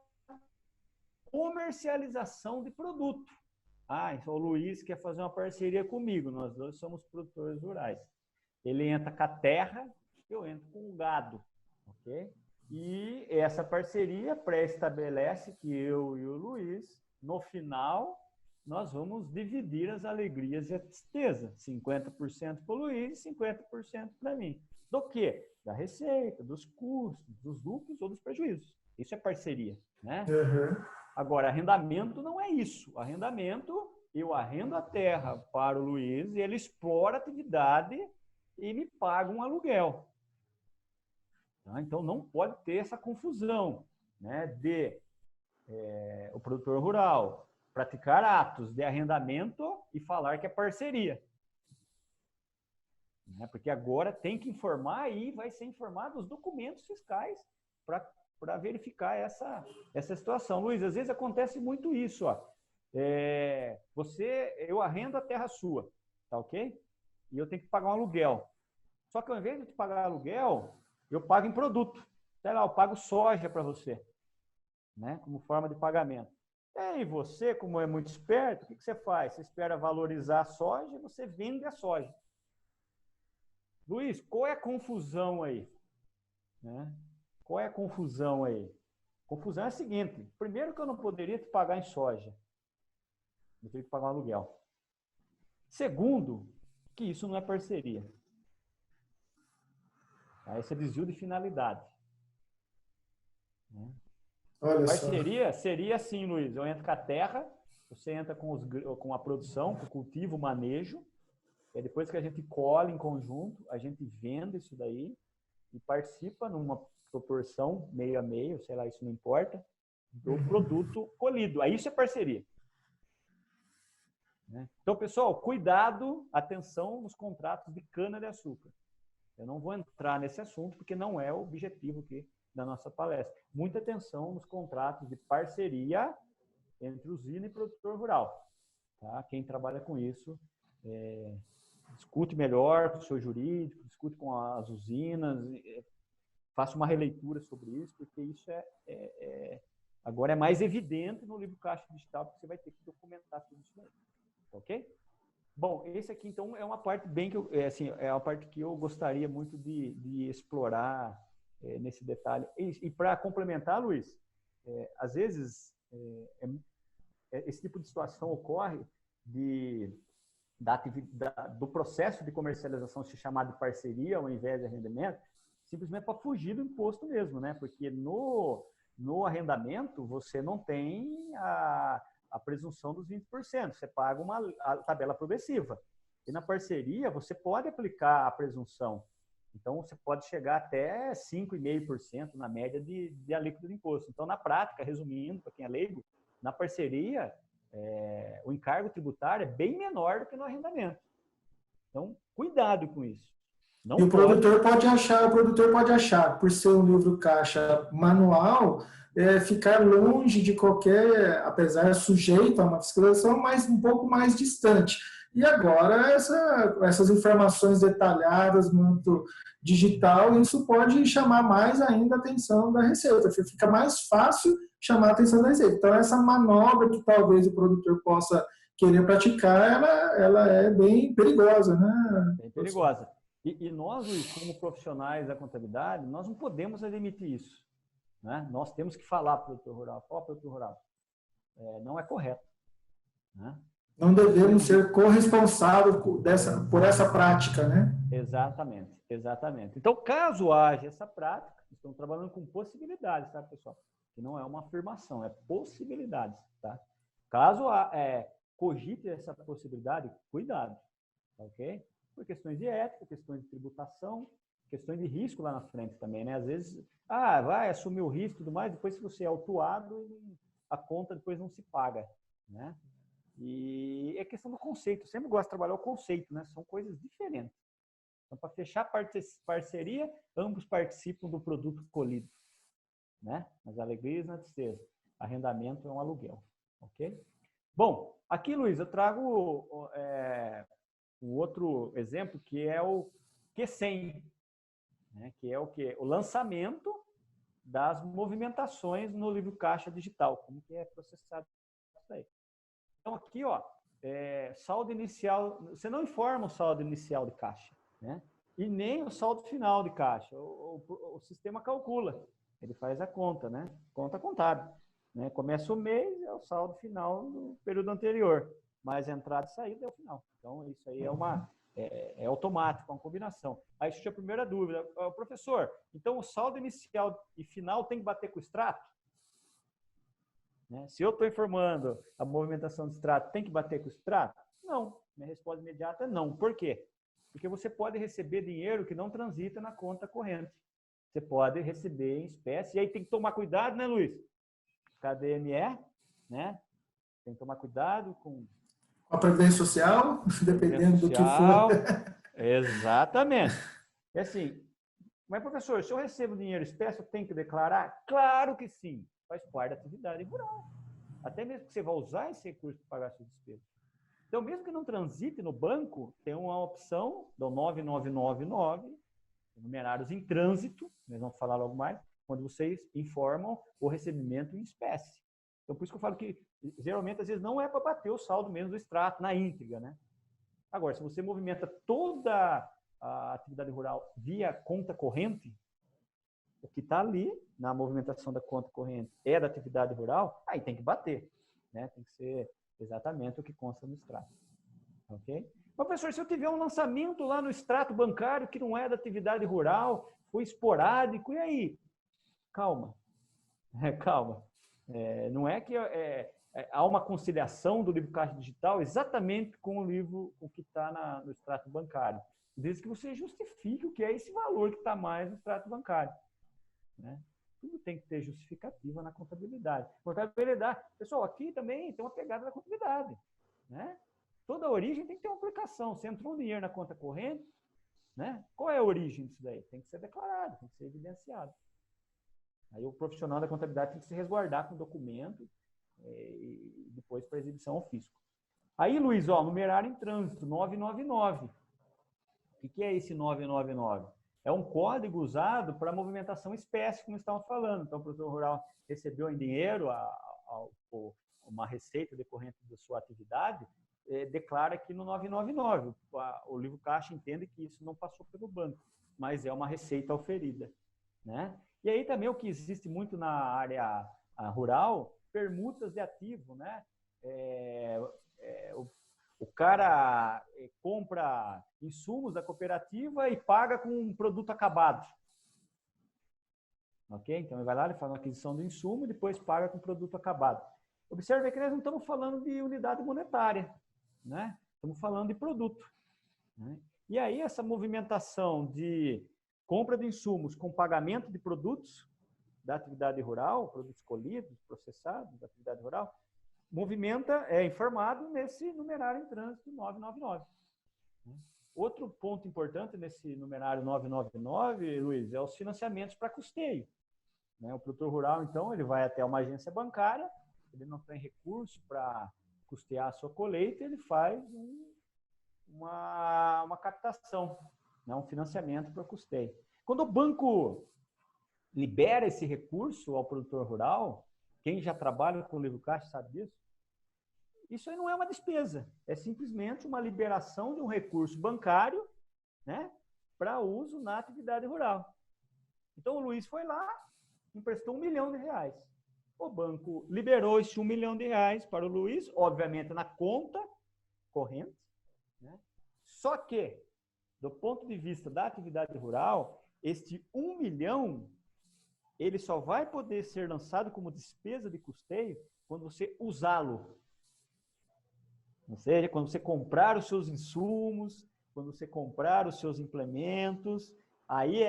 comercialização de produto. Então o Luiz quer fazer uma parceria comigo, nós dois somos produtores rurais. Ele entra com a terra, eu entro com o gado, ok? E essa parceria pré-estabelece que eu e o Luiz, no final, nós vamos dividir as alegrias e a tristeza. 50% para o Luiz e 50% para mim. Do quê? Da receita, dos custos, dos lucros ou dos prejuízos. Isso é parceria, né? Uhum. Agora, arrendamento não é isso. Arrendamento, eu arrendo a terra para o Luiz e ele explora a atividade e me paga um aluguel. Tá? Então, não pode ter essa confusão, né, de o produtor rural praticar atos de arrendamento e falar que é parceria. Né? Porque agora tem que informar e vai ser informado os documentos fiscais para verificar essa situação. Luiz, às vezes acontece muito isso. Ó. Eu arrendo a terra sua, tá ok? E eu tenho que pagar um aluguel. Só que ao invés de te pagar aluguel, eu pago em produto. Sei lá, eu pago soja para você, né? Como forma de pagamento. E você, como é muito esperto, o que você faz? Você espera valorizar a soja e você vende a soja. Luiz, qual é a confusão aí? Né? Qual é a confusão aí? A confusão é a seguinte. Primeiro que eu não poderia te pagar em soja. Eu teria que pagar um aluguel. Segundo, que isso não é parceria. Esse é desvio de finalidade. Né? Olha parceria só. Seria assim, Luiz. Eu entro com a terra, você entra com a produção, com o cultivo, o manejo. E depois que a gente colhe em conjunto, a gente vende isso daí e participa numa proporção meio a meio, sei lá, isso não importa, do produto colhido. Aí isso é parceria. Né? Então, pessoal, cuidado, atenção nos contratos de cana-de-açúcar. Eu não vou entrar nesse assunto porque não é o objetivo aqui da nossa palestra. Muita atenção nos contratos de parceria entre usina e produtor rural. Tá? Quem trabalha com isso, discute melhor com o seu jurídico, discute com as usinas, faça uma releitura sobre isso, porque isso agora é mais evidente no livro Caixa Digital, porque você vai ter que documentar tudo isso aí. Ok? Bom, esse aqui, então, é uma parte bem que é uma parte que eu gostaria muito de explorar nesse detalhe. E para complementar, Luiz, às vezes esse tipo de situação ocorre do processo de comercialização se chamar de parceria ao invés de arrendamento, simplesmente para fugir do imposto mesmo, né? Porque no arrendamento você não tem a presunção dos 20%, você paga a tabela progressiva. E na parceria você pode aplicar a presunção. Então você pode chegar até 5,5% na média de alíquota de imposto. Então, na prática, resumindo, para quem é leigo, na parceria o encargo tributário é bem menor do que no arrendamento. Então, cuidado com isso. Não E o pode... produtor pode achar, por ser um livro caixa manual, ficar longe de qualquer, apesar sujeito a uma fiscalização, mas um pouco mais distante. E agora, essas informações detalhadas, muito digital, isso pode chamar mais ainda a atenção da Receita. Fica mais fácil chamar a atenção da Receita. Então, essa manobra que talvez o produtor possa querer praticar, ela é bem perigosa, né? Bem perigosa. E nós, como profissionais da contabilidade, nós não podemos admitir isso. Né? Nós temos que falar para o produtor rural, produtor rural, não é correto. Né? Não devemos ser corresponsáveis por essa prática, né? Exatamente, exatamente. Então, caso haja essa prática, estamos trabalhando com possibilidades, tá, pessoal? Que não é uma afirmação, é possibilidades, tá? Caso cogite essa possibilidade, cuidado, ok? Por questões de ética, questões de tributação, questões de risco lá na frente também, né? Às vezes, vai assumir o risco e tudo mais, depois se você é autuado, a conta depois não se paga, né? E é questão do conceito. Eu sempre gosto de trabalhar o conceito, né? São coisas diferentes. Então, para fechar parceria, ambos participam do produto colhido, né? Nas alegrias e na tristeza. Arrendamento é um aluguel, ok? Bom, aqui, Luiz, eu trago um outro exemplo, que é o Q100, né? Que é o quê? O lançamento das movimentações no livro caixa digital, como que é processado isso aí. Então, aqui, saldo inicial, você não informa o saldo inicial de caixa, né? E nem o saldo final de caixa. O sistema calcula, ele faz a conta, né? Conta contábil. Né? Começa o mês, é o saldo final do período anterior, mais entrada e saída é o final. Então, isso aí é automático, é uma combinação. Aí surge a primeira dúvida. Professor, então o saldo inicial e final tem que bater com o extrato? Né? Se eu estou informando a movimentação do extrato, tem que bater com o extrato? Não. Minha resposta imediata é não. Por quê? Porque você pode receber dinheiro que não transita na conta corrente. Você pode receber em espécie. E aí tem que tomar cuidado, né, Luiz? KDME, né? Tem que tomar cuidado com a Previdência Social, dependendo do que for. Exatamente. É assim, mas professor, se eu recebo dinheiro espécie, eu tenho que declarar? Claro que sim, faz parte da atividade rural. Até mesmo que você vai usar esse recurso para pagar suas despesas. Então, mesmo que não transite no banco, tem uma opção do 9999, numerários em trânsito, nós vamos falar logo mais, quando vocês informam o recebimento em espécie. Então, por isso que eu falo que, geralmente, às vezes, não é para bater o saldo mesmo do extrato na íntegra, né? Agora, se você movimenta toda a atividade rural via conta corrente, o que está ali na movimentação da conta corrente é da atividade rural, aí tem que bater, né? Tem que ser exatamente o que consta no extrato. Ok? Mas, professor, se eu tiver um lançamento lá no extrato bancário que não é da atividade rural, foi esporádico, e aí? Calma. Calma. Não é que há uma conciliação do livro caixa digital exatamente com o livro, o que está no extrato bancário. Desde que você justifique o que é esse valor que está mais no extrato bancário. Né? Tudo tem que ter justificativa na contabilidade. Contabilidade, pessoal, aqui também tem uma pegada da contabilidade. Né? Toda origem tem que ter uma aplicação. Se entrou um dinheiro na conta corrente, né? Qual é a origem disso daí? Tem que ser declarado, tem que ser evidenciado. Aí o profissional da contabilidade tem que se resguardar com o documento e depois para exibição ao fisco. Aí, Luiz, numerário em trânsito, 999. O que é esse 999? É um código usado para movimentação espécie, como estávamos falando. Então, o produtor rural recebeu em dinheiro uma receita decorrente da sua atividade, declara aqui no 999. O livro caixa entende que isso não passou pelo banco, mas é uma receita oferida. Né? E aí também o que existe muito na área rural, permutas de ativo, né? O cara compra insumos da cooperativa e paga com um produto acabado. Ok? Então ele vai lá, ele faz uma aquisição do insumo e depois paga com produto acabado. Observe que nós não estamos falando de unidade monetária, né? Estamos falando de produto. Né? E aí essa movimentação de compra de insumos com pagamento de produtos da atividade rural, produtos colhidos, processados da atividade rural, movimenta, é informado nesse numerário em trânsito 999. Outro ponto importante nesse numerário 999, Luiz, é os financiamentos para custeio. O produtor rural, então, ele vai até uma agência bancária, ele não tem recurso para custear a sua colheita, ele faz uma captação, um financiamento para custeio. Quando o banco libera esse recurso ao produtor rural, quem já trabalha com o livro caixa sabe disso, isso aí não é uma despesa, é simplesmente uma liberação de um recurso bancário, né, para uso na atividade rural. Então, o Luiz foi lá, emprestou R$1 milhão. O banco liberou esse R$1 milhão para o Luiz, obviamente na conta corrente, né? Só que, do ponto de vista da atividade rural, este R$1 milhão, ele só vai poder ser lançado como despesa de custeio quando você usá-lo. Ou seja, quando você comprar os seus insumos, quando você comprar os seus implementos, aí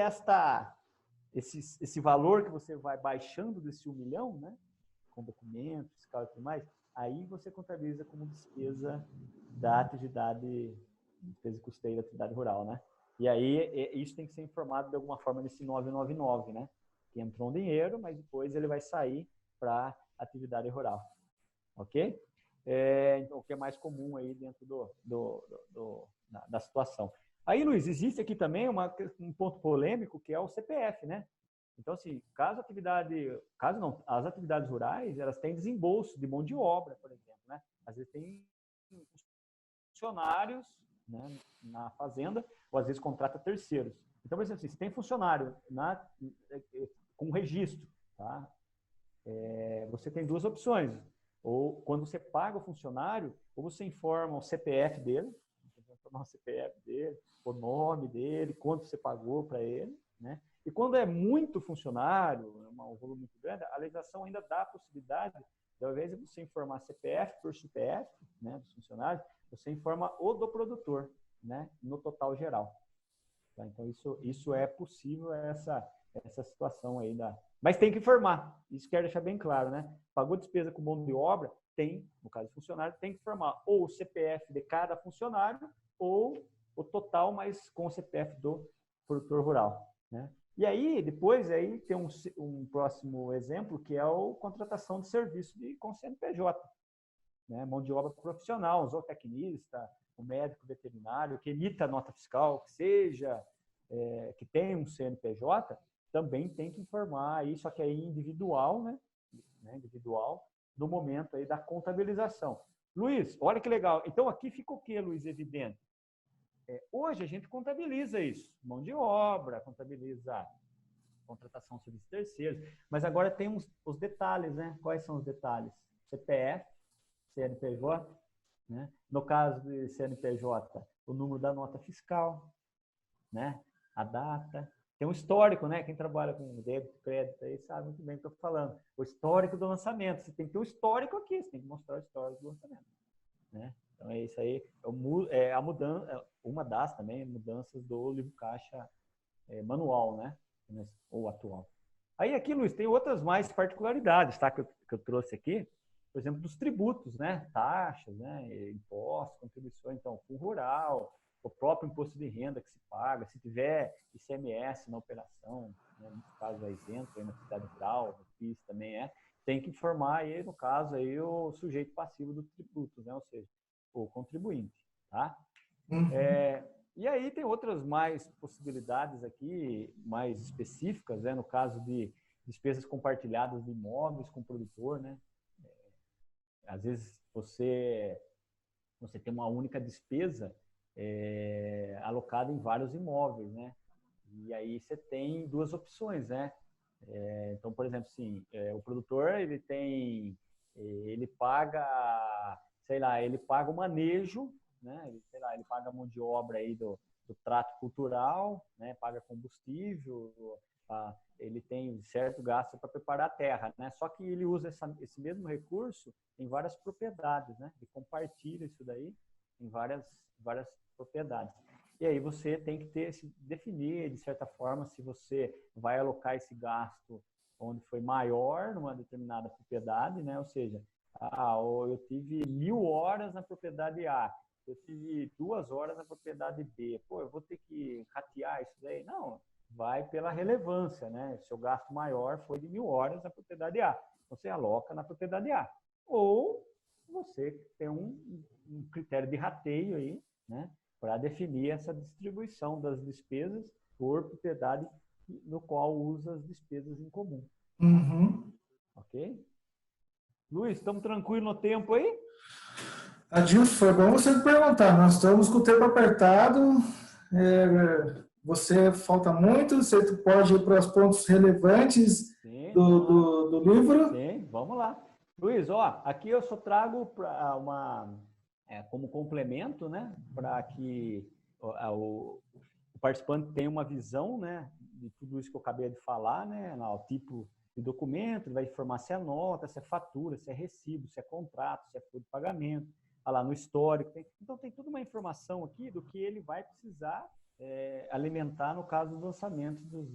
esse valor que você vai baixando desse 1 milhão, né, com documentos, fiscal e tudo mais, aí você contabiliza como despesa da atividade, despesa de custeio da atividade rural, né? E aí isso tem que ser informado de alguma forma nesse 999, né? Que entrou um dinheiro, mas depois ele vai sair para atividade rural, ok? Então, o que é mais comum aí dentro da situação. Aí, Luiz, existe aqui também um ponto polêmico, que é o CPF, né? Então, assim, as atividades rurais, elas têm desembolso de mão de obra, por exemplo, né? Às vezes tem funcionários, né, na fazenda, ou às vezes contrata terceiros. Então, por exemplo, assim, se tem funcionário com registro, tá? Você tem duas opções. Ou quando você paga o funcionário, ou você informa o CPF dele, o nome dele, quanto você pagou para ele, né? E quando é muito funcionário, um volume muito grande, a legislação ainda dá a possibilidade de, ao invés de você informar CPF por CPF, né, dos funcionários, você informa o do produtor, né, no total geral. Tá? Então, isso é possível, essa situação aí Mas tem que informar, isso quero deixar bem claro, né? Pagou despesa com mão de obra, no caso do funcionário, tem que informar ou o CPF de cada funcionário ou o total, mas com o CPF do produtor rural, né? E aí, depois, aí tem um próximo exemplo, que é a contratação de serviço com CNPJ, né? Mão de obra profissional, um zootecnista, um médico veterinário, que emita nota fiscal, que seja, que tem um CNPJ, também tem que informar aí, só que aí individual, né? Individual, no momento aí da contabilização. Luiz, olha que legal. Então, aqui fica o que, Luiz, evidente? Hoje a gente contabiliza isso, mão de obra, contabiliza contratação de serviços terceiros, mas agora tem os detalhes, né? Quais são os detalhes? CPF, CNPJ, né? No caso de CNPJ, o número da nota fiscal, né? A data. Tem um histórico, né? Quem trabalha com débito, crédito aí sabe muito bem o que eu estou falando. O histórico do lançamento. Você tem que ter o histórico aqui, você tem que mostrar o histórico do lançamento, né? Então, é isso aí. A mudança, uma das também mudanças do livro caixa manual, né? Ou atual. Aí aqui, Luiz, tem outras mais particularidades, tá? Que eu trouxe aqui. Por exemplo, dos tributos, né? Taxas, né? Impostos, contribuições, então, fundo rural, o próprio imposto de renda que se paga, se tiver ICMS na operação, né? No caso é isento, aí na atividade rural, no PIS também tem que informar aí, no caso, aí, o sujeito passivo do tributo, né? Ou seja, o contribuinte, tá? Uhum. E aí tem outras mais possibilidades aqui, mais específicas, né? No caso de despesas compartilhadas de imóveis com o produtor, né? Às vezes você tem uma única despesa alocada em vários imóveis, né? E aí você tem duas opções, né? Então, por exemplo, assim, o produtor ele paga, sei lá, ele paga o manejo, né? Ele paga a mão de obra aí do trato cultural, né? Paga combustível, ele tem certo gasto para preparar a terra, né? Só que ele usa esse mesmo recurso em várias propriedades, né? Ele compartilha isso daí em várias propriedades. E aí você tem que definir, de certa forma, se você vai alocar esse gasto onde foi maior numa determinada propriedade, né? Ou seja, eu tive 1000 horas na propriedade A, eu tive 2 horas na propriedade B. Pô, eu vou ter que ratear isso daí? Não, vai pela relevância, né? Seu gasto maior foi de 1.000 horas na propriedade A. Você aloca na propriedade A. Ou você tem um critério de rateio aí, né? Para definir essa distribuição das despesas por propriedade no qual usa as despesas em comum. Uhum. Ok? Luiz, estamos tranquilos no tempo aí? Adilson, foi bom você me perguntar. Nós estamos com o tempo apertado. Você falta muito, você pode ir para os pontos relevantes do livro. Sim, vamos lá. Luiz, ó, aqui eu só trago para como complemento, né, para que o participante tenha uma visão, né, de tudo isso que eu acabei de falar, né, o tipo de documento, ele vai informar se é nota, se é fatura, se é recibo, se é contrato, se é folha de pagamento, lá no histórico. Então tem toda uma informação aqui do que ele vai precisar alimentar no caso do lançamento dos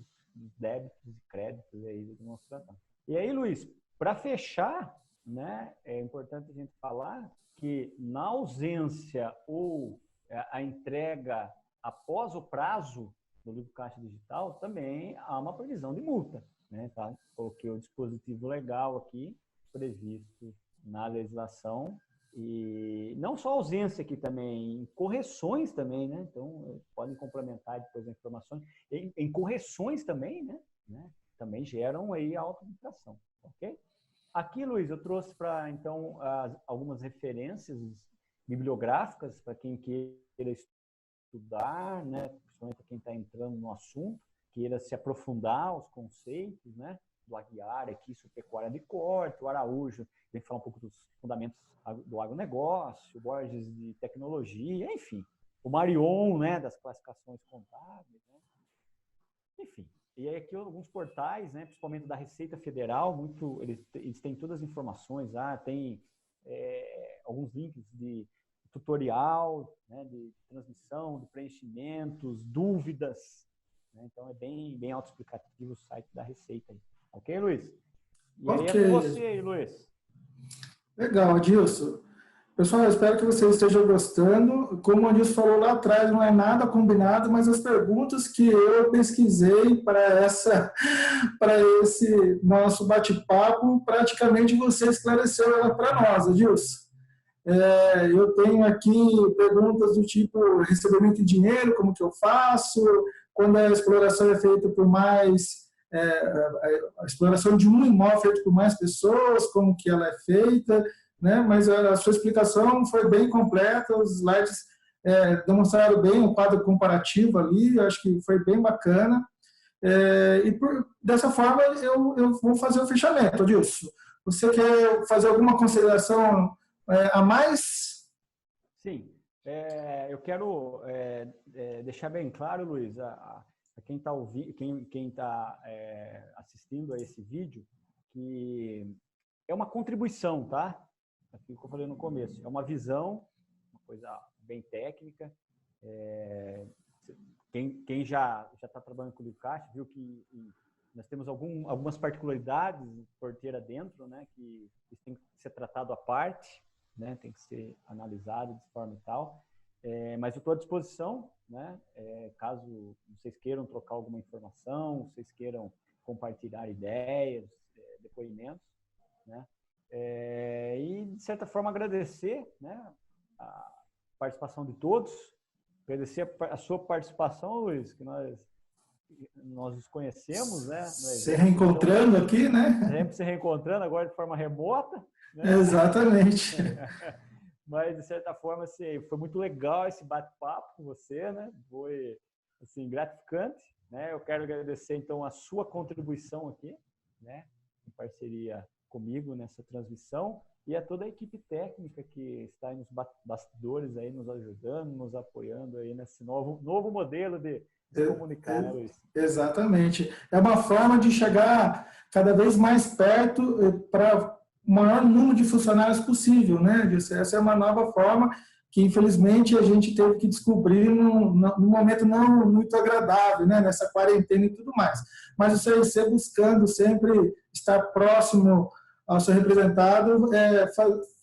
débitos e créditos aí do demonstração. E aí, Luiz, para fechar, né, é importante a gente falar que na ausência ou a entrega após o prazo do livro caixa digital, também há uma previsão de multa, né? Tá? Coloquei o dispositivo legal aqui previsto na legislação. E não só ausência aqui também, correções também, né? Então, podem complementar depois as informações. Em correções também, né? Também geram aí auto-infração, ok? Aqui, Luiz, eu trouxe para, então, algumas referências bibliográficas para quem queira estudar, né? Principalmente para quem está entrando no assunto, queira se aprofundar os conceitos, né? Do Aguiar aqui sobre pecuária de corte, o Araújo vem falar um pouco dos fundamentos do agronegócio, o Borges de tecnologia, enfim. O Marion, né, das classificações contábeis, né? Enfim. E aí aqui alguns portais, né, principalmente da Receita Federal, eles têm todas as informações, tem alguns links de tutorial, né, de transmissão, de preenchimentos, dúvidas, né? Então é bem autoexplicativo o site da Receita. Ok, Luiz? E aí é com você aí, Luiz. Legal, Adilson. Pessoal, eu espero que vocês estejam gostando. Como o Adilson falou lá atrás, não é nada combinado, mas as perguntas que eu pesquisei para esse nosso bate-papo, praticamente você esclareceu ela para nós, Adilson. Eu tenho aqui perguntas do tipo recebimento de dinheiro, como que eu faço, quando a exploração é feita por mais... a exploração de um imóvel feito por mais pessoas, como que ela é feita, né? Mas a sua explicação foi bem completa, os slides demonstraram bem o quadro comparativo ali, eu acho que foi bem bacana. Dessa forma, eu vou fazer o fechamento, Adilson. Você quer fazer alguma consideração a mais? Sim. Eu quero deixar bem claro, Luiz, quem está assistindo a esse vídeo, que é uma contribuição, tá? Aquilo que eu falei no começo, é uma visão, uma coisa bem técnica. Quem já está trabalhando com o livro caixa viu que nós temos algumas particularidades porteira dentro, né? Que isso tem que ser tratado à parte, né? Tem que ser analisado de forma e tal. Mas eu estou à disposição, né? Caso vocês queiram trocar alguma informação, vocês queiram compartilhar ideias, depoimentos, né? E, de certa forma, agradecer, né, a participação de todos, agradecer a sua participação, Luiz, que nós nos conhecemos, né? Se reencontrando aqui, né? Sempre se reencontrando, agora de forma remota, né? Exatamente. Mas, de certa forma, assim, foi muito legal esse bate-papo com você, né? Foi, assim, gratificante, né? Eu quero agradecer, então, a sua contribuição aqui, né? Em parceria comigo nessa transmissão e a toda a equipe técnica que está aí nos bastidores, aí, nos ajudando, nos apoiando aí nesse novo modelo de comunicar, né, Luiz? Exatamente. É uma forma de chegar cada vez mais perto para o maior número de funcionários possível, né? Essa é uma nova forma que, infelizmente, a gente teve que descobrir num momento não muito agradável, né? Nessa quarentena e tudo mais. Mas o CIC buscando sempre estar próximo ao seu representado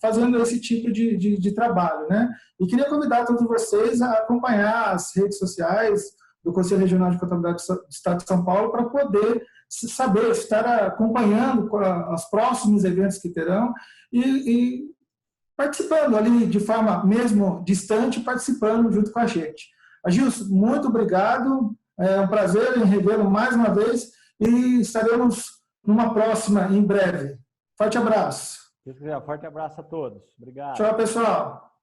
fazendo esse tipo de trabalho, né? E queria convidar todos vocês a acompanhar as redes sociais do Conselho Regional de Contabilidade do Estado de São Paulo para poder saber, estar acompanhando os próximos eventos que terão e participando ali de forma mesmo distante, participando junto com a gente. Agilson, muito obrigado, é um prazer em revê-lo mais uma vez e estaremos numa próxima em breve. Forte abraço. Se quiser, forte abraço a todos. Obrigado. Tchau, pessoal.